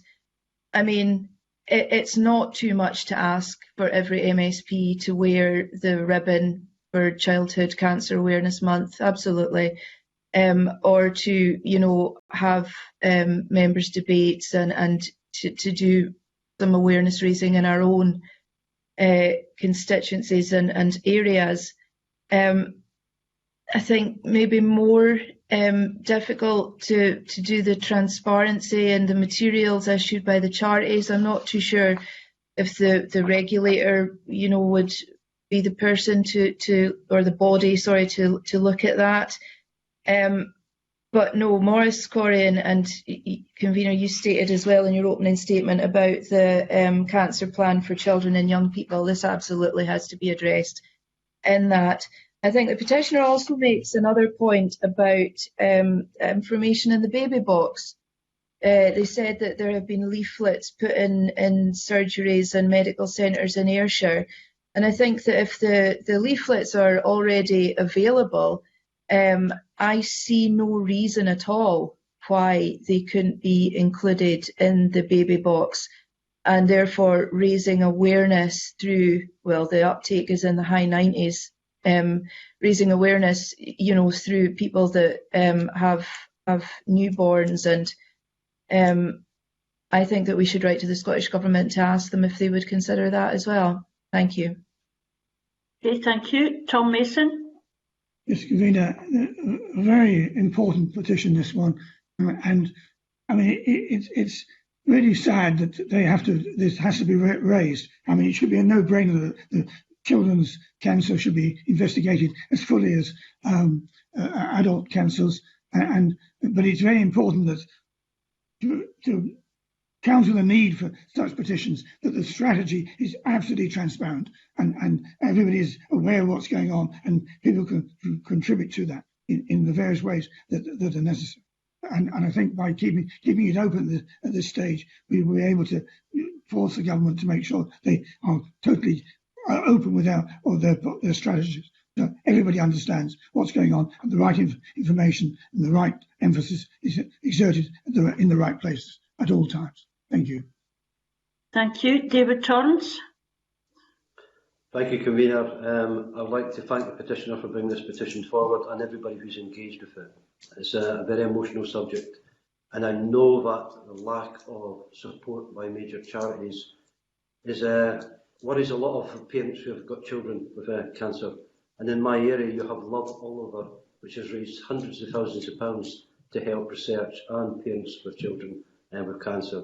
[SPEAKER 5] I mean, it's not too much to ask for every MSP to wear the ribbon for Childhood Cancer Awareness Month, absolutely. Or to, you know, have members' debates and to do some awareness raising in our own constituencies and areas. I think maybe more difficult to do the transparency and the materials issued by the charities. I'm not too sure if the regulator, you know, would be the person or the body, sorry, to look at that. But no, Maurice Corey and Convener, you stated as well in your opening statement about the cancer plan for children and young people. This absolutely has to be addressed in that. I think the petitioner also makes another point about information in the baby box. They said that there have been leaflets put in surgeries and medical centres in Ayrshire. And I think that if the leaflets are already available, I see no reason at all why they couldn't be included in the baby box, and therefore raising awareness through, well, the uptake is in the high 90s, raising awareness, you know, through people that have newborns. And I think that we should write to the Scottish Government to ask them if they would consider that as well. Thank you.
[SPEAKER 1] Okay, thank you. Tom Mason?
[SPEAKER 2] Yes, Convener, a very important petition, this one. And I mean, it's really sad that this has to be raised. I mean, it should be a no-brainer that children's cancer should be investigated as fully as adult cancers. But it's very important that to counter the need for such petitions, that the strategy is absolutely transparent and everybody is aware of what's going on, and people can contribute to that in the various ways that are necessary. and I think by keeping it open at this stage, we will be able to force the government to make sure they are totally open with their strategies. So everybody understands what's going on, and the right information and the right emphasis is exerted in the right places at all times. Thank you.
[SPEAKER 1] Thank you. David Torrance.
[SPEAKER 3] Thank you, Convener. I'd like to thank the petitioner for bringing this petition forward and everybody who's engaged with it. It's a very emotional subject, and I know that the lack of support by major charities is worries a lot of parents who have got children with cancer. And in my area, you have Love All Over, which has raised hundreds of thousands of pounds to help research and parents with children with cancer.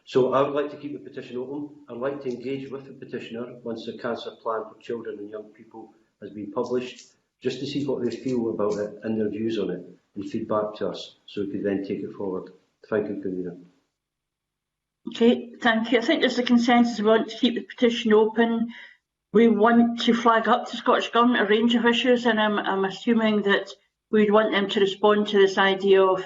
[SPEAKER 3] So I would like to keep the petition open. I'd like to engage with the petitioner once the cancer plan for children and young people has been published, just to see what they feel about it and their views on it, and feedback to us, so we could then take it forward. Thank you, Convener.
[SPEAKER 1] Okay, thank you. I think there's a consensus. We want to keep the petition open. We want to flag up to Scottish Government a range of issues, and I'm assuming that we'd want them to respond to this idea of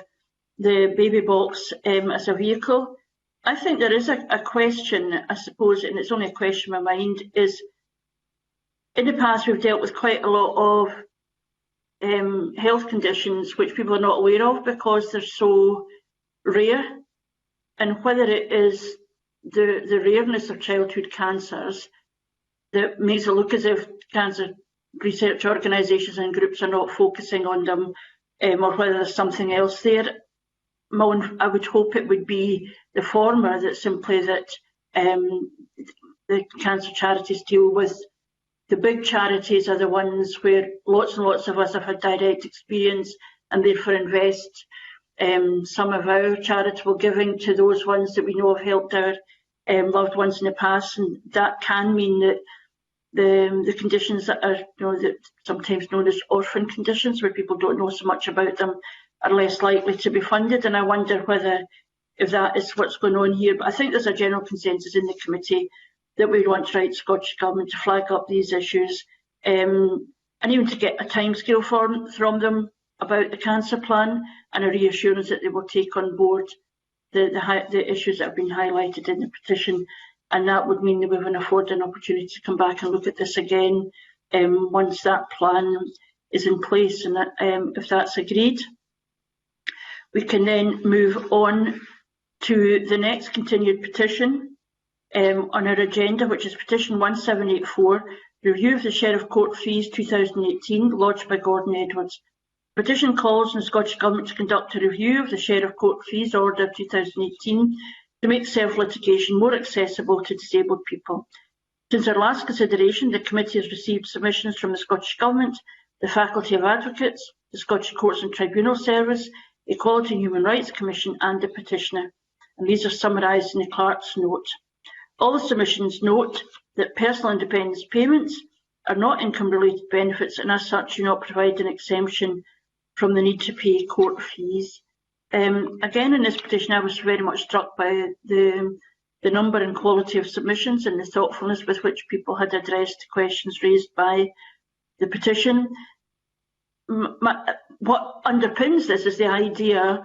[SPEAKER 1] the baby box as a vehicle. I think there is a question, I suppose, and it's only a question in my mind, is in the past we've dealt with quite a lot of health conditions which people are not aware of because they're so rare, and whether it is the rareness of childhood cancers that makes it look as if cancer research organisations and groups are not focusing on them, or whether there's something else there. I would hope it would be the former, that simply that the cancer charities deal with. The big charities are the ones where lots and lots of us have had direct experience and therefore invest some of our charitable giving to those ones that we know have helped our loved ones in the past, and that can mean that the conditions that are, that sometimes known as orphan conditions, where people don't know so much about them, are less likely to be funded. And I wonder whether if that is what's going on here. But I think there's a general consensus in the committee that we want to write Scottish Government to flag up these issues, and even to get a timescale from them about the cancer plan and a reassurance that they will take on board the issues that have been highlighted in the petition. And that would mean that we will afford an opportunity to come back and look at this again once that plan is in place, and if that's agreed. We can then move on to the next continued petition on our agenda, which is petition 1784, review of the Sheriff Court Fees 2018, lodged by Gordon Edwards. Petition calls on the Scottish Government to conduct a review of the Sheriff Court Fees Order 2018 to make self-litigation more accessible to disabled people. Since our last consideration, the committee has received submissions from the Scottish Government, the Faculty of Advocates, the Scottish Courts and Tribunal Service, Equality and Human Rights Commission and the petitioner, and these are summarised in the clerk's note. All the submissions note that personal independence payments are not income-related benefits, and as such do not provide an exemption from the need to pay court fees. Again, in this petition, I was very much struck by the number and quality of submissions and the thoughtfulness with which people had addressed questions raised by the petition. What underpins this is the idea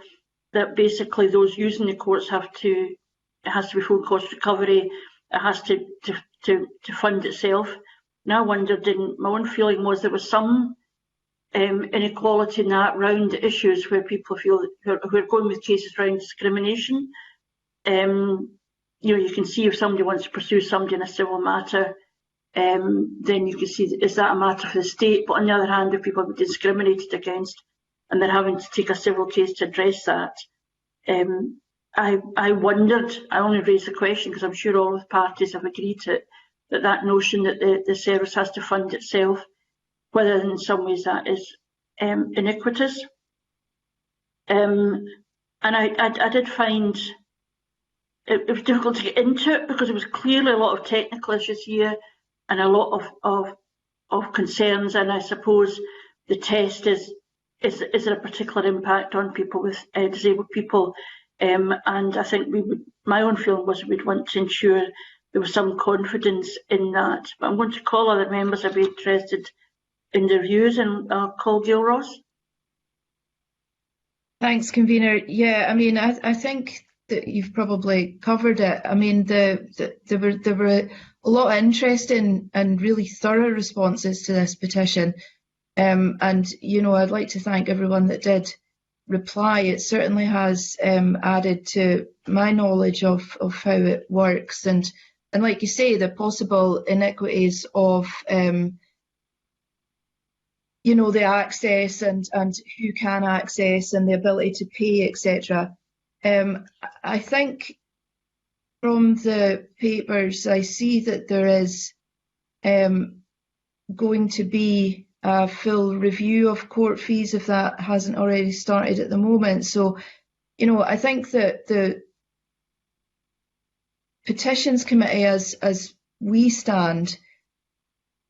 [SPEAKER 1] that basically those using the courts it has to be full cost recovery, it has to fund itself. And I wondered, my own feeling was there was some inequality in that round issues where people feel who are going with cases around discrimination. You can see if somebody wants to pursue somebody in a civil matter, then you can see, is that a matter for the state? But on the other hand, if people have been discriminated against and they're having to take a civil case to address that, I wondered, I only raised the question because I'm sure all the parties have agreed to it, that notion that the service has to fund itself, whether in some ways that is iniquitous. And I did find it was difficult to get into it because there was clearly a lot of technical issues here and a lot of concerns, and I suppose the test is there a particular impact on people with disabled people, and I think my own feeling was we'd want to ensure there was some confidence in that. But I'm going to call other members who'd be interested in their views, and I'll call Gail Ross.
[SPEAKER 5] Thanks, convener. Yeah, I mean, I think that you've probably covered it. I mean, there were a lot of interesting and really thorough responses to this petition, and you know, I'd like to thank everyone that did reply. It certainly has added to my knowledge of how it works, and like you say, the possible iniquities of you know, the access and who can access and the ability to pay, etc. I think from the papers I see that there is going to be a full review of court fees if that hasn't already started at the moment. So, you know, I think that the Petitions Committee, as we stand,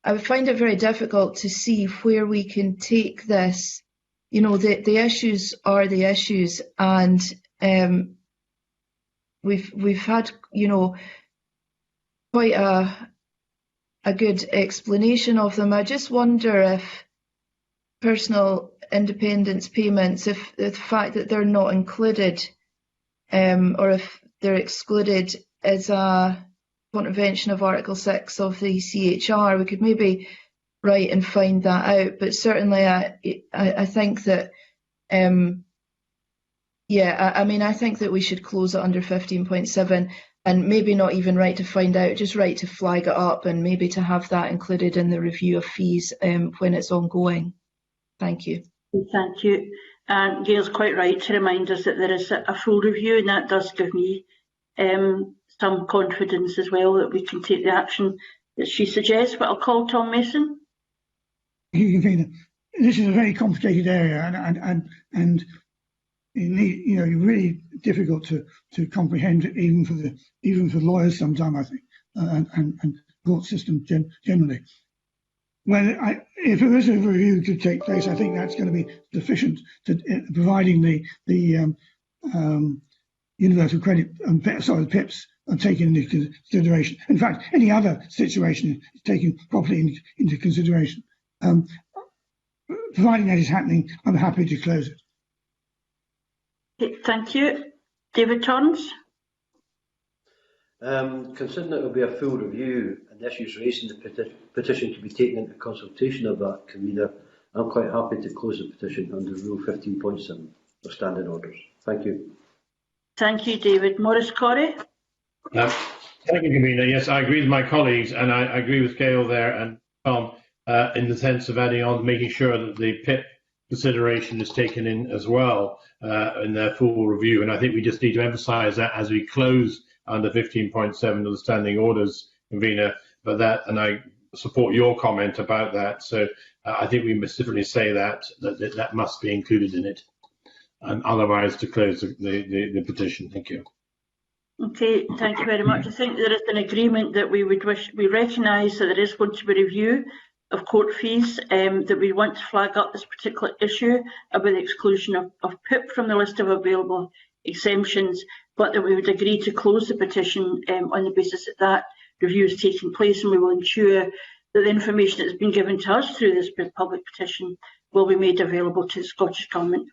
[SPEAKER 5] I would find it very difficult to see where we can take this. You know, the issues are the issues, and we've had, you know, quite a good explanation of them. I just wonder if personal independence payments, if the fact that they're not included, or if they're excluded, is a contravention of Article 6 of the CHR. We could maybe write and find that out, but certainly I think that yeah, I mean, I think that we should close it under 15.7, and maybe not even write to find out, just write to flag it up, and maybe to have that included in the review of fees when it's ongoing. Thank you.
[SPEAKER 1] Thank you. And Gail's quite right to remind us that there is a full review, and that does give me some confidence as well that we can take the action that she suggests. But I'll call Tom Mason.
[SPEAKER 2] This is a very complicated area, and you know, really difficult to comprehend even for lawyers sometimes, I think, and court system generally. Well, if there is a review to take place, I think that's going to be sufficient to providing the universal credit, the PIPs are taken into consideration. In fact, any other situation is taken properly into consideration. Providing that is happening, I'm happy to close it.
[SPEAKER 1] Okay, thank you. David Torrance.
[SPEAKER 3] Considering it will be a full review and the issues raised in the petition to be taken into consultation of that convener, I'm quite happy to close the petition under Rule 15.7 for standing orders. Thank you.
[SPEAKER 1] Thank you, David. Maurice Corrie.
[SPEAKER 4] Thank you, convener. Yes, I agree with my colleagues, and I agree with Gail there and Tom in the sense of adding on, making sure that the PIP consideration is taken in as well in their full review. And I think we just need to emphasise that as we close under 15.7 of the standing orders, convener. But that, and I support your comment about that. So I think we must definitely say that must be included in it, and otherwise to close the petition. Thank you.
[SPEAKER 1] Okay, thank you very much. I think there is an agreement that we recognise that there is going to be a review of court fees, that we want to flag up this particular issue about the exclusion of PIP from the list of available exemptions, but that we would agree to close the petition on the basis that that review is taking place, and we will ensure that the information that has been given to us through this public petition will be made available to the Scottish Government.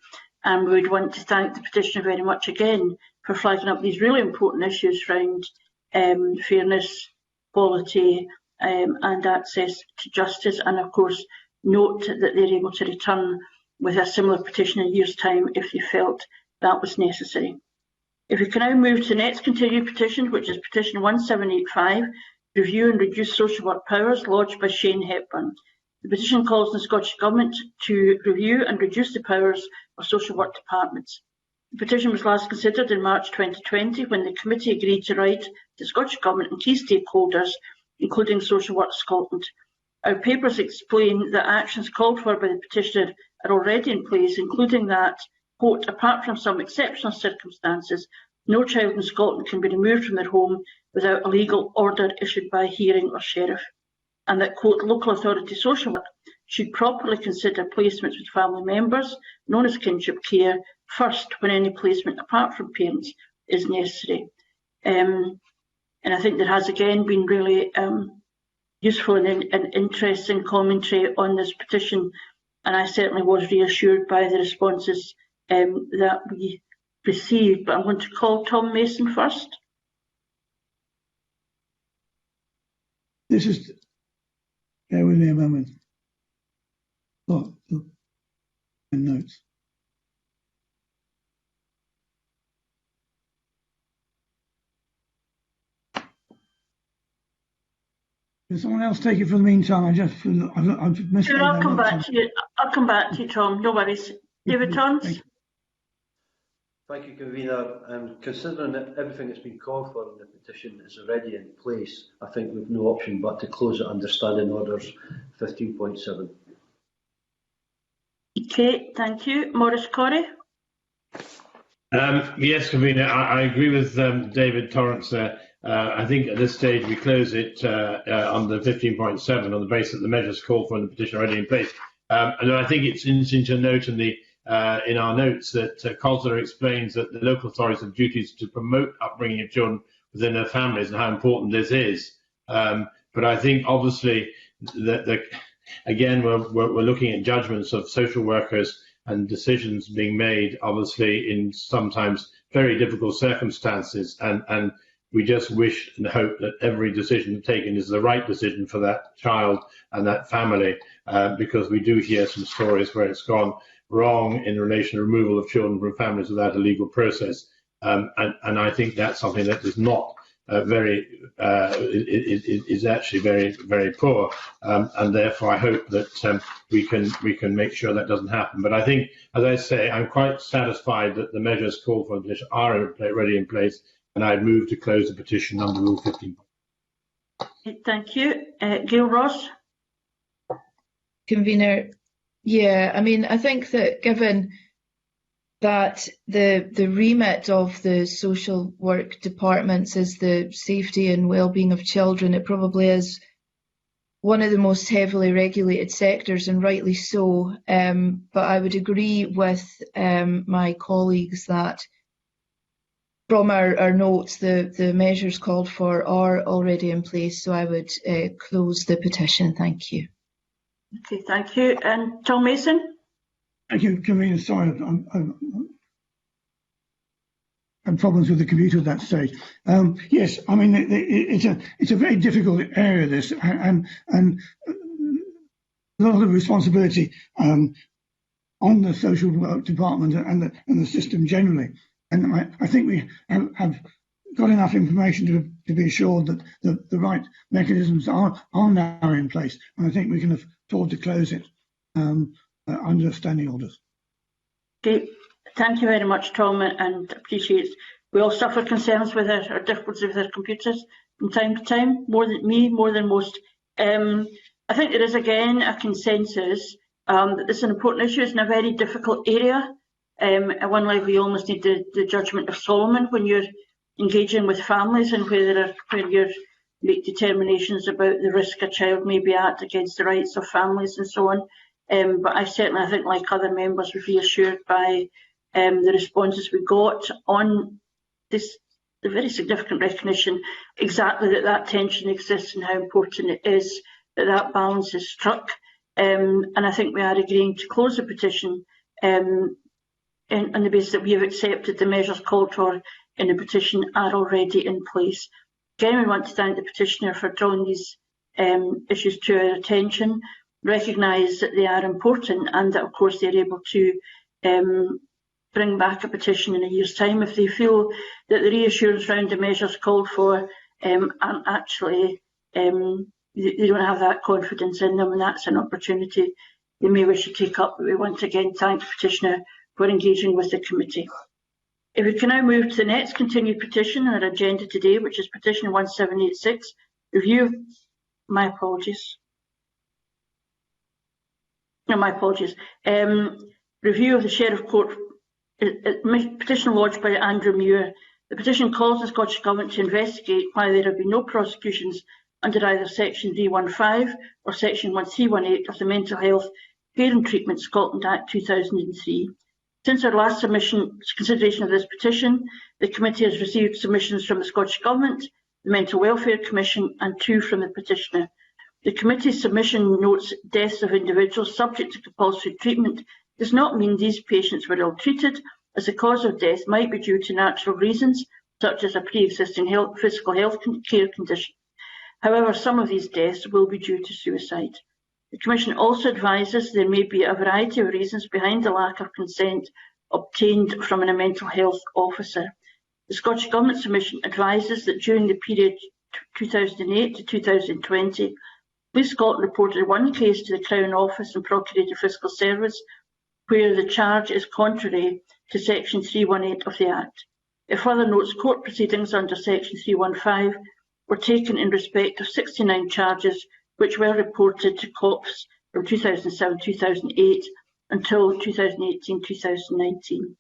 [SPEAKER 1] And we would want to thank the petitioner very much again for flagging up these really important issues around fairness, quality, and access to justice, and of course note that they're able to return with a similar petition in a year's time if they felt that was necessary. If we can now move to the next continued petition, which is petition 1785, review and reduce social work powers, lodged by Shane Hepburn. The petition calls on the Scottish Government to review and reduce the powers of social work departments. The petition was last considered in March 2020 when the committee agreed to write to the Scottish Government and key stakeholders, including Social Work Scotland. Our papers explain that actions called for by the petitioner are already in place, including that, quote, apart from some exceptional circumstances, no child in Scotland can be removed from their home without a legal order issued by a hearing or sheriff, and that, quote, local authority social work should properly consider placements with family members, known as kinship care, first when any placement apart from parents is necessary. And I think there has again been really useful and interesting commentary on this petition, and I certainly was reassured by the responses that we received, but I'm going to call Tom Mason first.
[SPEAKER 2] This is, bear with me a moment. Oh, notes. Can someone else take it for the meantime? I've missed.
[SPEAKER 1] Sure, I'll come back to you. I'll come back to you, Tom. No worries. David Torrance.
[SPEAKER 3] Thank you, Convener. Considering that everything that's been called for in the petition is already in place, I think we've no option but to close it under Standing Orders 15.7.
[SPEAKER 1] Okay, thank you. Maurice Corrie.
[SPEAKER 4] Yes, Convener, I agree with David Torrance there. I think at this stage we close it under 15.7 on the basis that the measures called for in the petition are already in place. And I think it's interesting to note in our notes that COSLA explains that the local authorities have duties to promote upbringing of children within their families and how important this is. But I think obviously that again we're looking at judgments of social workers and decisions being made obviously in sometimes very difficult circumstances, and we just wish and hope that every decision taken is the right decision for that child and that family, because we do hear some stories where it's gone wrong in relation to removal of children from families without a legal process. And I think that's something that is not is actually very, very poor. And therefore I hope that we can make sure that doesn't happen. But I think, as I say, I'm quite satisfied that the measures called for the petition are already in place, and I'd move to close the petition under Rule 15.
[SPEAKER 1] Thank you. Gail Ross.
[SPEAKER 5] Convener, yeah, I mean, I think that given that the remit of the social work departments is the safety and well-being of children, it probably is one of the most heavily regulated sectors, and rightly so. But I would agree with my colleagues that from our notes, the measures called for are already in place, so I would close the petition. Thank you.
[SPEAKER 1] Okay, thank you. And Tom Mason?
[SPEAKER 2] Thank you, Convener. Sorry, I had problems with the computer at that stage. Yes, I mean it's a very difficult area, this, and a lot of responsibility on the social work department and the system generally. And I think we have got enough information to be assured that the right mechanisms are now in place, and I think we can afford to close it under standing orders.
[SPEAKER 1] Okay, thank you very much, Tom, and appreciate it. We all suffer concerns with our difficulties with our computers from time to time, more than most. I think there is again a consensus that this is an important issue. It's in a very difficult area. At one level, you almost need the judgment of Solomon when you're engaging with families and where you make determinations about the risk a child may be at against the rights of families and so on. But I think, like other members, was reassured by the responses we got on this, the very significant recognition exactly that tension exists and how important it is that balance is struck. And I think we are agreeing to close the petition on the basis that we have accepted the measures called for in the petition are already in place. Again, we want to thank the petitioner for drawing these issues to our attention, recognise that they are important, and that of course they are able to bring back a petition in a year's time if they feel that the reassurance around the measures called for aren't actually, they don't have that confidence in them, and that's an opportunity they may wish to take up. But we once again thank the petitioner for engaging with the committee. If we can now move to the next continued petition on our agenda today, which is petition 1786, review of, my apologies. No, my apologies. Review of the Sheriff Court petition lodged by Andrew Muir. The petition calls the Scottish Government to investigate why there have been no prosecutions under either Section 315 or Section 1318 of the Mental Health Care and Treatment Scotland Act 2003. Since our last consideration of this petition, the committee has received submissions from the Scottish Government, the Mental Welfare Commission, and 2 from the petitioner. The committee's submission notes deaths of individuals subject to compulsory treatment does not mean these patients were ill-treated, as the cause of death might be due to natural reasons, such as a pre-existing physical health care condition. However, some of these deaths will be due to suicide. The Commission also advises there may be a variety of reasons behind the lack of consent obtained from a mental health officer. The Scottish Government Submission advises that during the period 2008 to 2020, Police Scotland reported one case to the Crown Office and Procurator Fiscal Service where the charge is contrary to Section 318 of the Act. It further notes court proceedings under Section 315 were taken in respect of 69 charges which were reported to COPS from 2007-2008 until 2018-2019.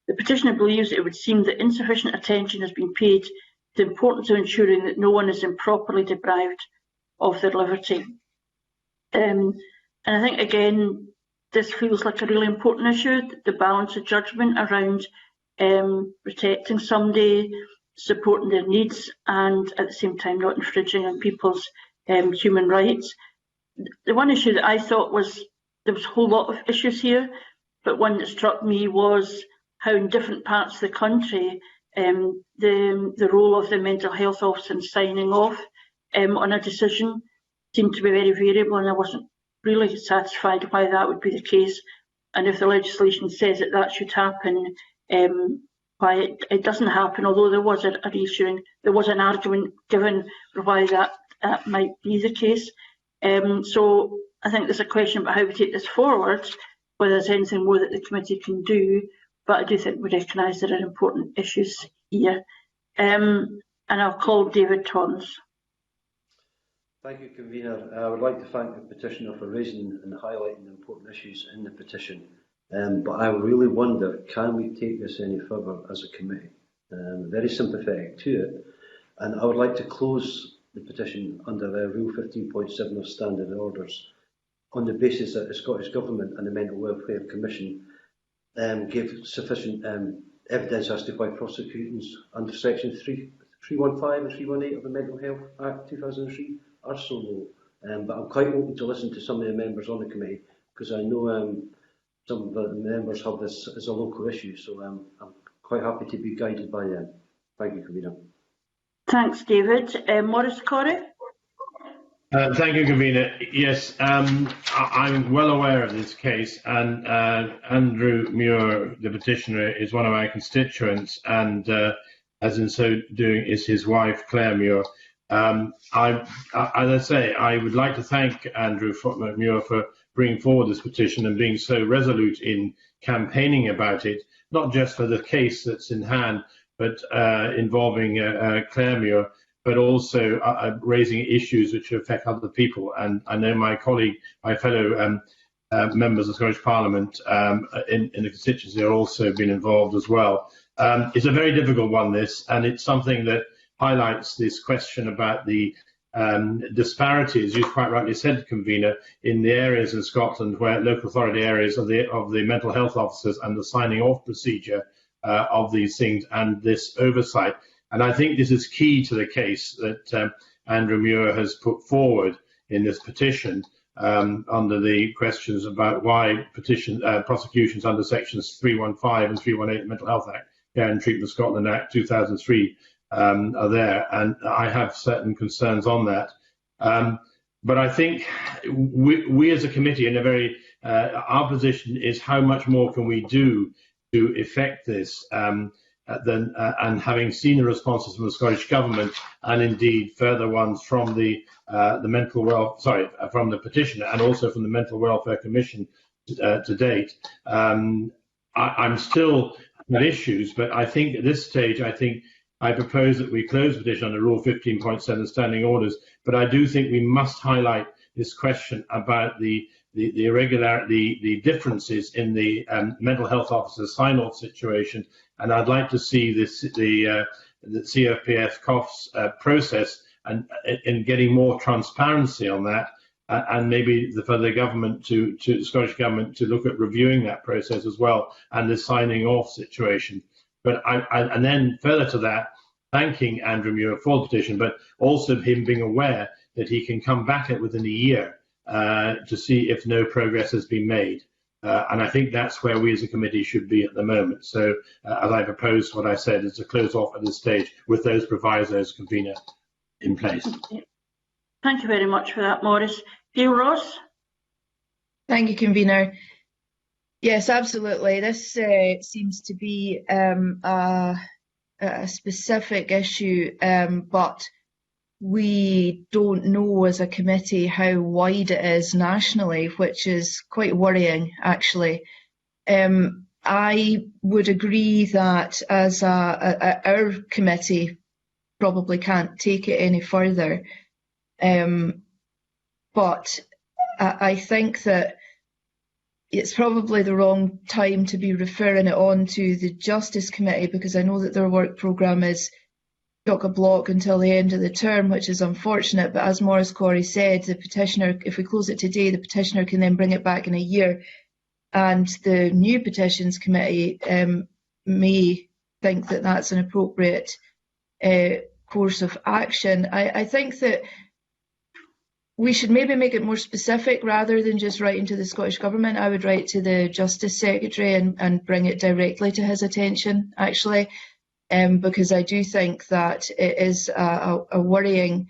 [SPEAKER 1] The petitioner believes it would seem that insufficient attention has been paid to the importance of ensuring that no one is improperly deprived of their liberty. And I think, again, this feels like a really important issue, the balance of judgment around protecting somebody, supporting their needs, and at the same time not infringing on people's human rights. The one issue that I thought was, there was a whole lot of issues here, but one that struck me was how in different parts of the country the role of the mental health officer in signing off on a decision seemed to be very variable, and I wasn't really satisfied why that would be the case, and if the legislation says that that should happen, why it doesn't happen, although there was a reassuring, there was an argument given for why that might be the case. So I think there's a question about how we take this forward, whether there's anything more that the committee can do, but I do think we recognise there are important issues here. And I'll call David Torrance.
[SPEAKER 3] Thank you, Convener. I would like to thank the petitioner for raising and highlighting the important issues in the petition. But I really wonder, can we take this any further as a committee? Very sympathetic to it. And I would like to close the petition under the Rule 15.7 of Standard Orders on the basis that the Scottish Government and the Mental Welfare Commission gave sufficient evidence as to why prosecutions under Section 315 and 318 of the Mental Health Act 2003 are so low. But I'm quite open to listen to some of the members on the committee, because I know some of the members have this as a local issue, so I'm quite happy to be guided by them. Thank you, Convener.
[SPEAKER 1] Thanks, David. Maurice Corrie?
[SPEAKER 4] Thank you, Convener. Yes, I'm well aware of this case, and Andrew Muir, the petitioner, is one of my constituents, and as in so doing is his wife, Claire Muir. As I say, I would like to thank Andrew Muir for bringing forward this petition and being so resolute in campaigning about it, not just for the case that's in hand, but involving Claire Muir, but also raising issues which affect other people. And I know my colleague, my fellow members of Scottish Parliament in the constituency are also been involved as well. It's a very difficult one, this, and it's something that highlights this question about the disparities, you quite rightly said, Convener, in the areas in Scotland where local authority areas of the mental health officers and the signing off procedure of these things and this oversight. And I think this is key to the case that Andrew Muir has put forward in this petition under the questions about why prosecutions under sections 315 and 318 of the Mental Health Act, Care and Treatment Scotland Act 2003 are there, and I have certain concerns on that. But I think we as a committee, in a very our position is how much more can we do to effect this, and having seen the responses from the Scottish Government and indeed further ones from the from the petitioner and also from the Mental Welfare Commission to date, I'm still at issues. But I think at this stage, I propose that we close the petition under Rule 15.7 Standing Orders. But I do think we must highlight this question about the differences in the mental health officer's sign-off situation, and I'd like to see the CFPF COFS process and in getting more transparency on that, and maybe for the government to the Scottish Government to look at reviewing that process as well, and the signing off situation. But and then further to that, thanking Andrew Muir for the petition, but also him being aware that he can come back within a year to see if no progress has been made. And I think that's where we as a committee should be at the moment. So as I proposed, what I said is to close off at this stage with those provisos, convener, in place.
[SPEAKER 1] Thank you very much for that, Maurice. Gail Ross?
[SPEAKER 5] Thank you, convener. Yes, absolutely. This seems to be a specific issue, but we don't know as a committee how wide it is nationally, which is quite worrying, actually. I would agree that as our committee probably can't take it any further, but I think that it's probably the wrong time to be referring it on to the Justice Committee, because I know that their work programme is chock-a-block until the end of the term, which is unfortunate. But as Maurice Corrie said, the petitioner, if we close it today, the petitioner can then bring it back in a year, and the new Petitions Committee may think that that's an appropriate course of action. I think that we should maybe make it more specific rather than just writing to the Scottish Government. I would write to the Justice Secretary and bring it directly to his attention, actually, because I do think that it is a worrying,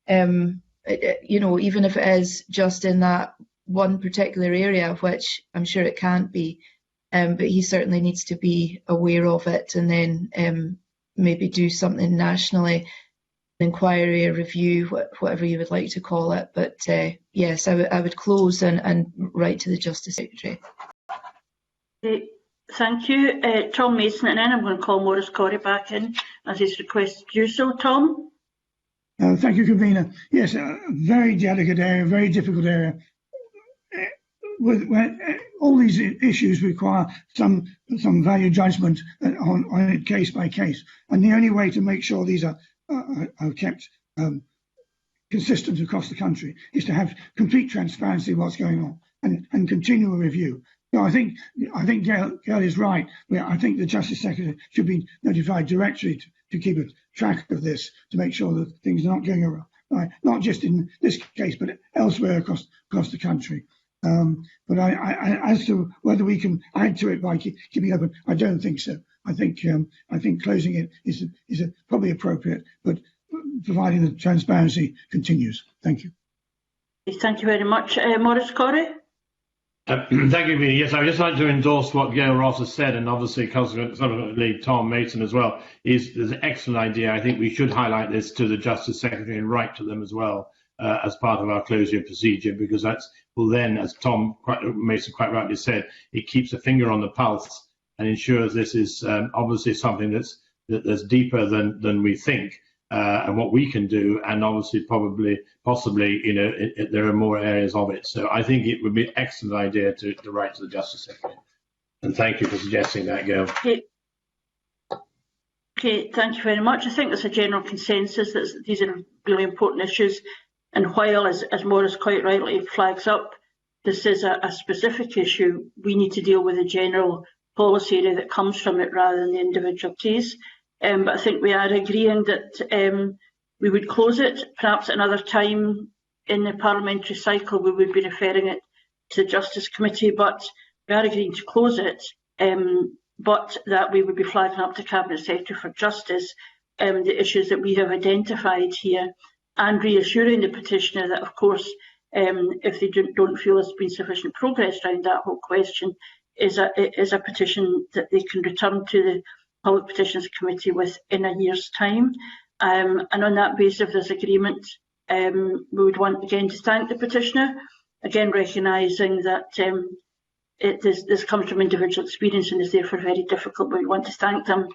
[SPEAKER 5] even if it is just in that one particular area, which I'm sure it can't be, but he certainly needs to be aware of it, and then maybe do something nationally. Inquiry, a review, whatever you would like to call it. But yes, I would close and write to the Justice Secretary.
[SPEAKER 1] Okay, thank you. Tom Mason, and then I'm going to call Maurice Corrie back in as he's requested to do so. Tom?
[SPEAKER 2] Thank you, convener. Yes, a very delicate area, very difficult area. All these issues require some value judgment on it case by case, and the only way to make sure these are kept consistent across the country is to have complete transparency of what's going on and continual review. So I think Gail is right. I think the Justice Secretary should be notified directly to keep a track of this, to make sure that things are not going around, right? Not just in this case, but elsewhere across the country. But as to whether we can add to it by keeping it open, I don't think so. I think closing it is probably appropriate, but providing the transparency continues. Thank you.
[SPEAKER 1] Thank you very much. Maurice Corrie?
[SPEAKER 4] Thank you, Vinnie. Yes, I would just like to endorse what Gail Ross has said, and obviously subsequently Tom Mason as well. Is an excellent idea. I think we should highlight this to the Justice Secretary and write to them as well as part of our closure procedure, because that's will then, as Tom Mason quite rightly said, it keeps a finger on the pulse and ensures this is obviously something that's deeper than we think, and what we can do, and obviously possibly there are more areas of it. So I think it would be an excellent idea to write to the Justice Secretary, and thank you for suggesting that, Gail.
[SPEAKER 1] Okay, thank you very much. I think there's a general consensus that these are really important issues, and while, as Maurice quite rightly flags up, this is a specific issue, we need to deal with the general policy area that comes from it rather than the individual case. But I think we are agreeing that we would close it. Perhaps at another time in the parliamentary cycle we would be referring it to the Justice Committee, but we are agreeing to close it, but that we would be flagging up to Cabinet Secretary for Justice the issues that we have identified here, and reassuring the petitioner that, of course, if they don't feel there's been sufficient progress around that whole question, is a petition that they can return to the Public Petitions Committee with in a year's time. And on that basis, if there's agreement, we would want again to thank the petitioner, again recognising that this comes from individual experience and is therefore very difficult, but we want to thank them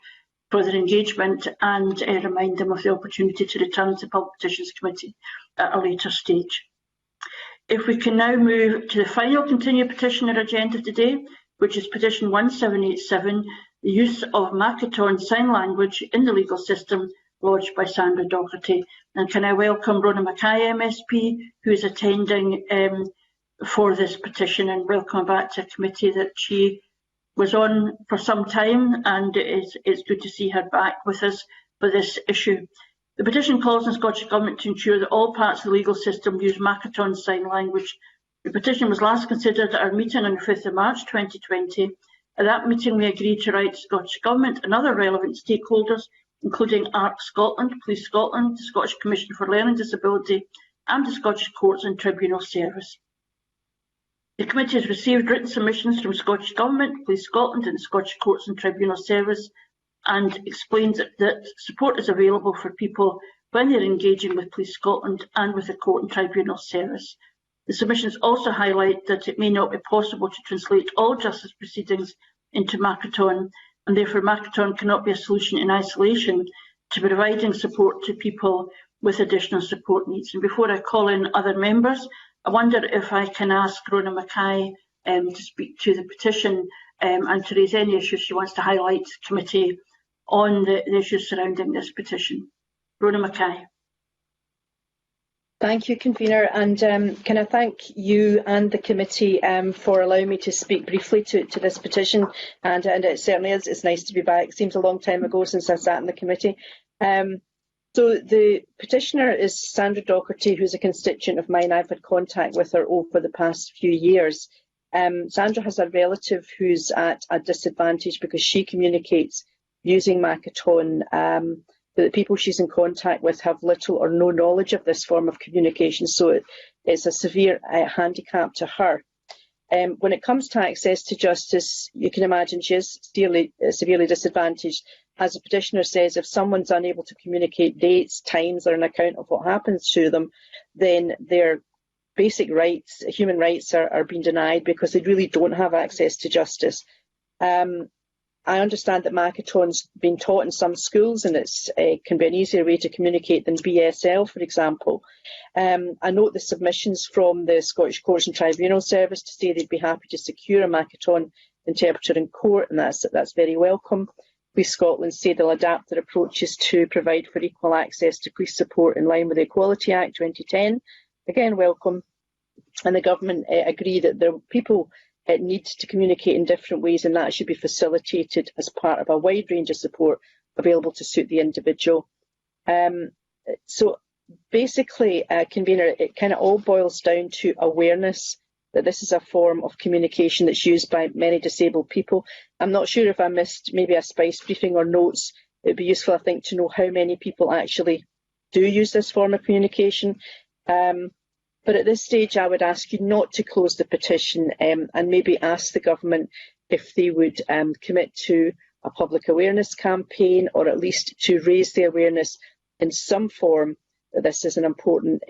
[SPEAKER 1] for their engagement and remind them of the opportunity to return to the Public Petitions Committee at a later stage. If we can now move to the final continued petition on our agenda today, which is petition 1787, the use of Makaton Sign Language in the legal system, lodged by Sandra Docherty. And can I welcome Rona Mackay MSP, who is attending for this petition, and welcome back to a committee that she was on for some time, and it's good to see her back with us for this issue. The petition calls on the Scottish Government to ensure that all parts of the legal system use Makaton Sign Language The petition was last considered at our meeting on the 5th of March 2020. At that meeting, we agreed to write to Scottish Government and other relevant stakeholders, including ARC Scotland, Police Scotland, the Scottish Commission for Learning Disability, and the Scottish Courts and Tribunal Service. The committee has received written submissions from Scottish Government, Police Scotland, and the Scottish Courts and Tribunal Service, and explains that support is available for people when they're engaging with Police Scotland and with the Court and Tribunal Service. The submissions also highlight that it may not be possible to translate all justice proceedings into Makaton, and therefore Makaton cannot be a solution in isolation to providing support to people with additional support needs. And before I call in other members, I wonder if I can ask Rona Mackay to speak to the petition and to raise any issues she wants to highlight to the committee on the issues surrounding this petition. Rona Mackay.
[SPEAKER 6] Thank you, Convener, and can I thank you and the committee for allowing me to speak briefly to this petition, and it certainly is, it's nice to be back. It seems a long time ago since I sat in the committee. So the petitioner is Sandra Docherty, who's a constituent of mine. I've had contact with her over the past few years. Sandra has a relative who's at a disadvantage because she communicates using Makaton. The people she's in contact with have little or no knowledge of this form of communication, so it's a severe handicap to her. When it comes to access to justice, you can imagine she is severely disadvantaged. As the petitioner says, if someone's unable to communicate dates, times, or an account of what happens to them, then their basic rights, human rights, are being denied because they really don't have access to justice. I understand that Makaton's been taught in some schools, and it can be an easier way to communicate than BSL, for example. I note the submissions from the Scottish Courts and Tribunal Service to say they'd be happy to secure a Makaton interpreter in court, and that's very welcome. Police Scotland say they'll adapt their approaches to provide for equal access to police support in line with the Equality Act 2010. Again, welcome. And the government agree that there are people need to communicate in different ways, and that should be facilitated as part of a wide range of support available to suit the individual. So basically, Convener, it kind of all boils down to awareness that this is a form of communication that's used by many disabled people. I'm not sure if I missed maybe a SPICE briefing or notes. It would be useful, I think, to know how many people actually do use this form of communication. But at this stage, I would ask you not to close the petition and maybe ask the government if they would commit to a public awareness campaign, or at least to raise the awareness in some form that this is an important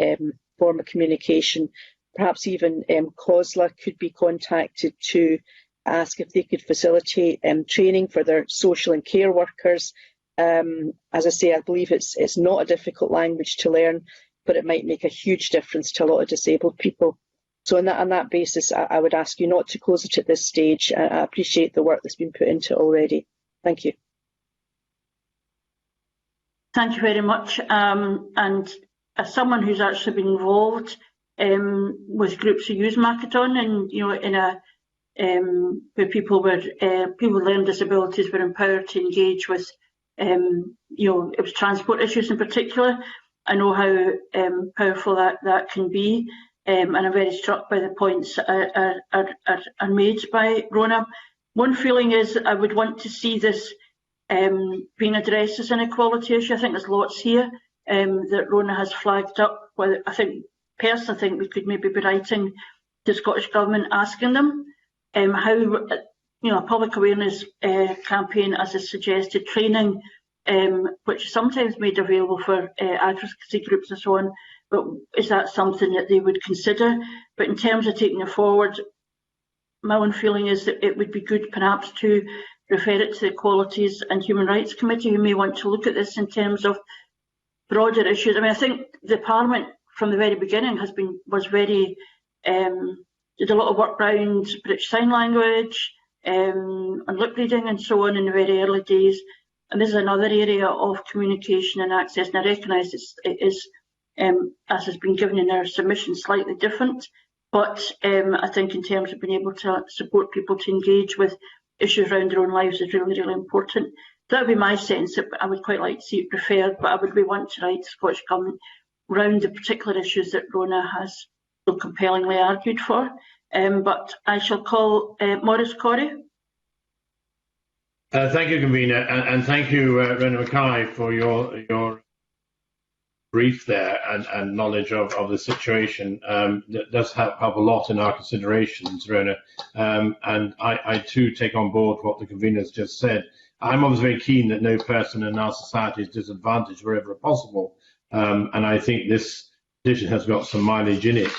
[SPEAKER 6] form of communication. Perhaps even COSLA could be contacted to ask if they could facilitate training for their social and care workers. As I say, I believe it's not a difficult language to learn, but it might make a huge difference to a lot of disabled people. So on that basis, I would ask you not to close it at this stage. I appreciate the work that's been put into it already. Thank you.
[SPEAKER 1] Thank you very much. And as someone who's actually been involved with groups who use Makaton, and in a where people with learning disabilities were empowered to engage with, it was transport issues in particular. I know how powerful that can be, and I'm very struck by the points that are made by Rona. One feeling is I would want to see this being addressed as an equality issue. I think there's lots here that Rona has flagged up. Well, personally, I think we could maybe be writing to the Scottish Government asking them how, a public awareness campaign, as is suggested, training, which is sometimes made available for advocacy groups and so on, but is that something that they would consider? But in terms of taking it forward, my own feeling is that it would be good perhaps to refer it to the Equalities and Human Rights Committee, who may want to look at this in terms of broader issues. I think the Parliament from the very beginning did a lot of work around British Sign Language, and lip reading and so on in the very early days. And this is another area of communication and access, and I recognise it is, as has been given in our submission, slightly different. But I think in terms of being able to support people to engage with issues around their own lives is really, really important. That would be my sense. I would quite like to see it referred, but I would want to write to the Scottish Government around the particular issues that Rona has so compellingly argued for. But I shall call Maurice Corrie.
[SPEAKER 4] Thank you, Convener, and thank you, Rona Mackay, for your brief there and knowledge of the situation. That does help a lot in our considerations, Rona. And I too take on board what the convener has just said. I'm always very keen that no person in our society is disadvantaged wherever possible. And I think this petition has got some mileage in it,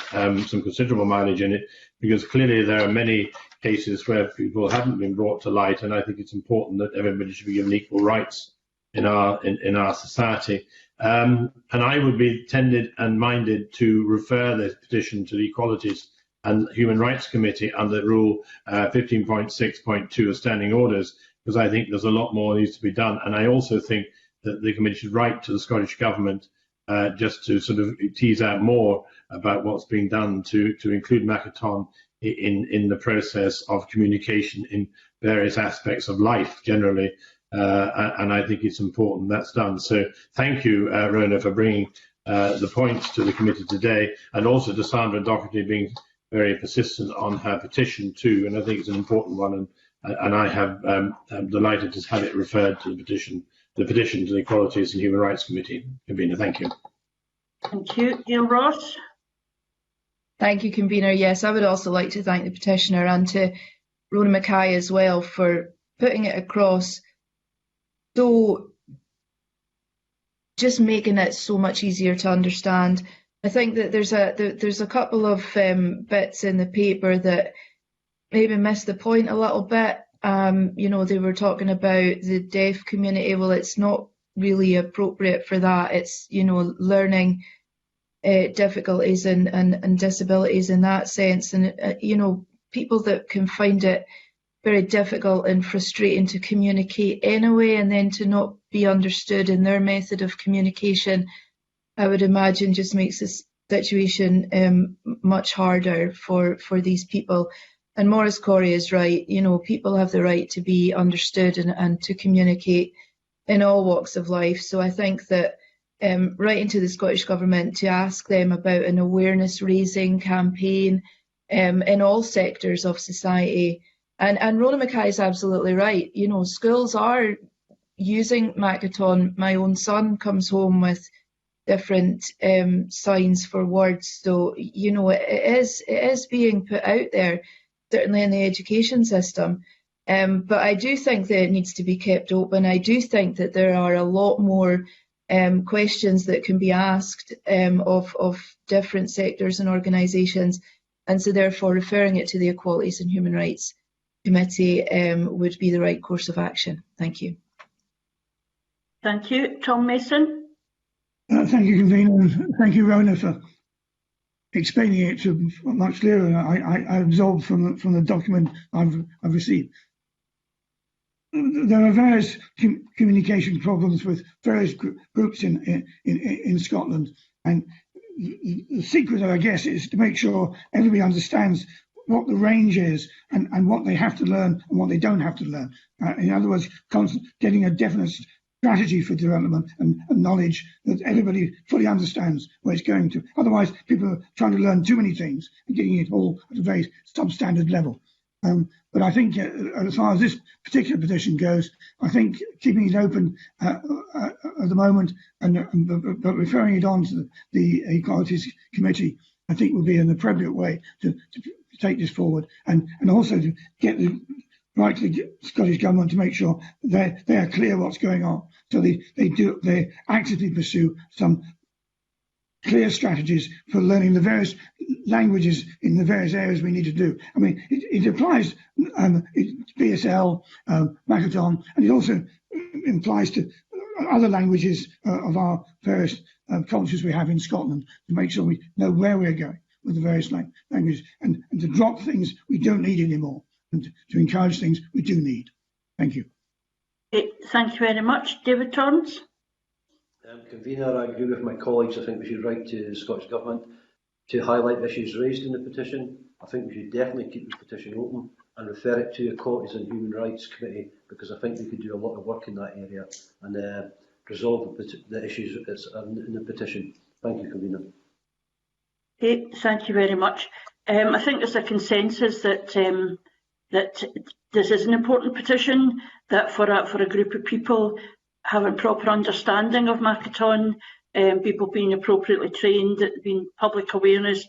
[SPEAKER 4] some considerable mileage in it, because clearly there are many cases where people haven't been brought to light, and I think it's important that everybody should be given equal rights in our society. And I would be tended and minded to refer the petition to the Equalities and Human Rights Committee under Rule 15.6.2 of Standing Orders, because I think there's a lot more needs to be done. And I also think that the committee should write to the Scottish Government just to sort of tease out more about what's being done to include Makaton in the process of communication in various aspects of life generally. And I think it's important that's done. So thank you, Rona, for bringing the points to the committee today, and also to Sandra Doherty being very persistent on her petition too. And I think it's an important one, and I have I'm delighted to have it referred to the petition to the Equalities and Human Rights Committee. Convener, thank you.
[SPEAKER 1] Thank you. Gail Ross.
[SPEAKER 5] Thank you, Convener. Yes, I would also like to thank the petitioner and to Rona Mackay as well for putting it across, so just making it so much easier to understand. I think that there's a couple of bits in the paper that maybe missed the point a little bit. You know, they were talking about the deaf community. Well, it's not really appropriate for that. It's, you know, learning difficulties and disabilities in that sense, and you know, people that can find it very difficult and frustrating to communicate anyway, and then to not be understood in their method of communication, I would imagine just makes this situation much harder for these people. And Maurice Corrie is right, you know, people have the right to be understood and to communicate in all walks of life. So I think that writing to the Scottish Government to ask them about an awareness raising campaign in all sectors of society. And Rona Mackay is absolutely right. You know, schools are using Makaton. My own son comes home with different signs for words. So, you know, it is being put out there, certainly in the education system. But I do think that it needs to be kept open. I do think that there are a lot more questions that can be asked of different sectors and organisations. And so therefore referring it to the Equalities and Human Rights Committee would be the right course of action. Thank you.
[SPEAKER 1] Thank you. Tom Mason.
[SPEAKER 2] Thank you, Convener, and thank you, Rona, for explaining it to much clearer. I absorbed from the document I've received. There are various communication problems with various groups in Scotland, and the secret, I guess, is to make sure everybody understands what the range is and what they have to learn and what they don't have to learn. In other words, getting a definite strategy for development and knowledge that everybody fully understands where it's going to. Otherwise, people are trying to learn too many things and getting it all at a very substandard level. But I think as far as this particular petition goes, I think keeping it open at the moment but referring it on to the Equalities Committee, I think would be an appropriate way to take this forward, and also to get the right to the Scottish Government to make sure they are clear what's going on, so they actively pursue some clear strategies for learning the various languages in the various areas we need to do. I mean, it applies BSL, Makaton, and it also implies to other languages of our various cultures we have in Scotland, to make sure we know where we're going with the various languages, and to drop things we don't need anymore, and to encourage things we do need. Thank you.
[SPEAKER 1] Thank you very much. David Torrance.
[SPEAKER 3] Convener, I agree with my colleagues. I think we should write to the Scottish Government to highlight issues raised in the petition. I think we should definitely keep the petition open and refer it to the Equalities and Human Rights Committee, because I think we could do a lot of work in that area and resolve the issues in the petition. Thank you, Convener.
[SPEAKER 1] Okay, thank you very much. I think there's a consensus that that this is an important petition, that for a group of people having proper understanding of Makaton, people being appropriately trained, being public awareness.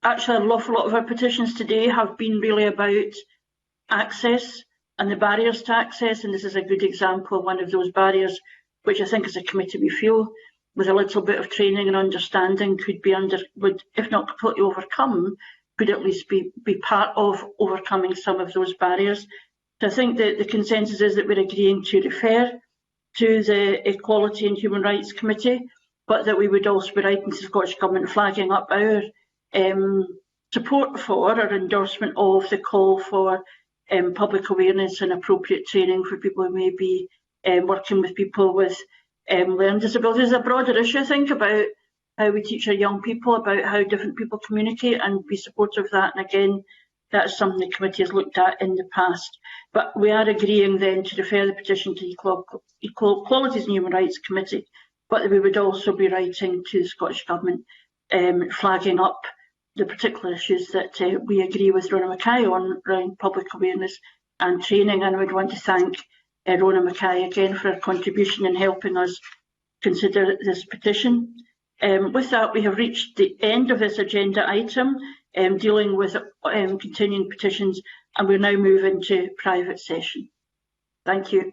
[SPEAKER 1] Actually, an awful lot of our petitions today have been really about access and the barriers to access, and this is a good example of one of those barriers, which I think as a committee we feel with a little bit of training and understanding would, if not completely overcome, could at least be part of overcoming some of those barriers. So I think that the consensus is that we're agreeing to refer to the Equality and Human Rights Committee, but that we would also be writing to the Scottish Government flagging up our support for or endorsement of the call for public awareness and appropriate training for people who may be working with people with learning disabilities. There's a broader issue, I think, about how we teach our young people about how different people communicate and be supportive of that. And again, that's something the committee has looked at in the past. But we are agreeing then to refer the petition to the Equalities and Human Rights Committee, but that we would also be writing to the Scottish Government flagging up the particular issues that we agree with Rona Mackay on around public awareness and training. And I would want to thank Rona Mackay again for her contribution in helping us consider this petition. With that, we have reached the end of this agenda item dealing with continuing petitions, and we'll now move into private session. Thank you.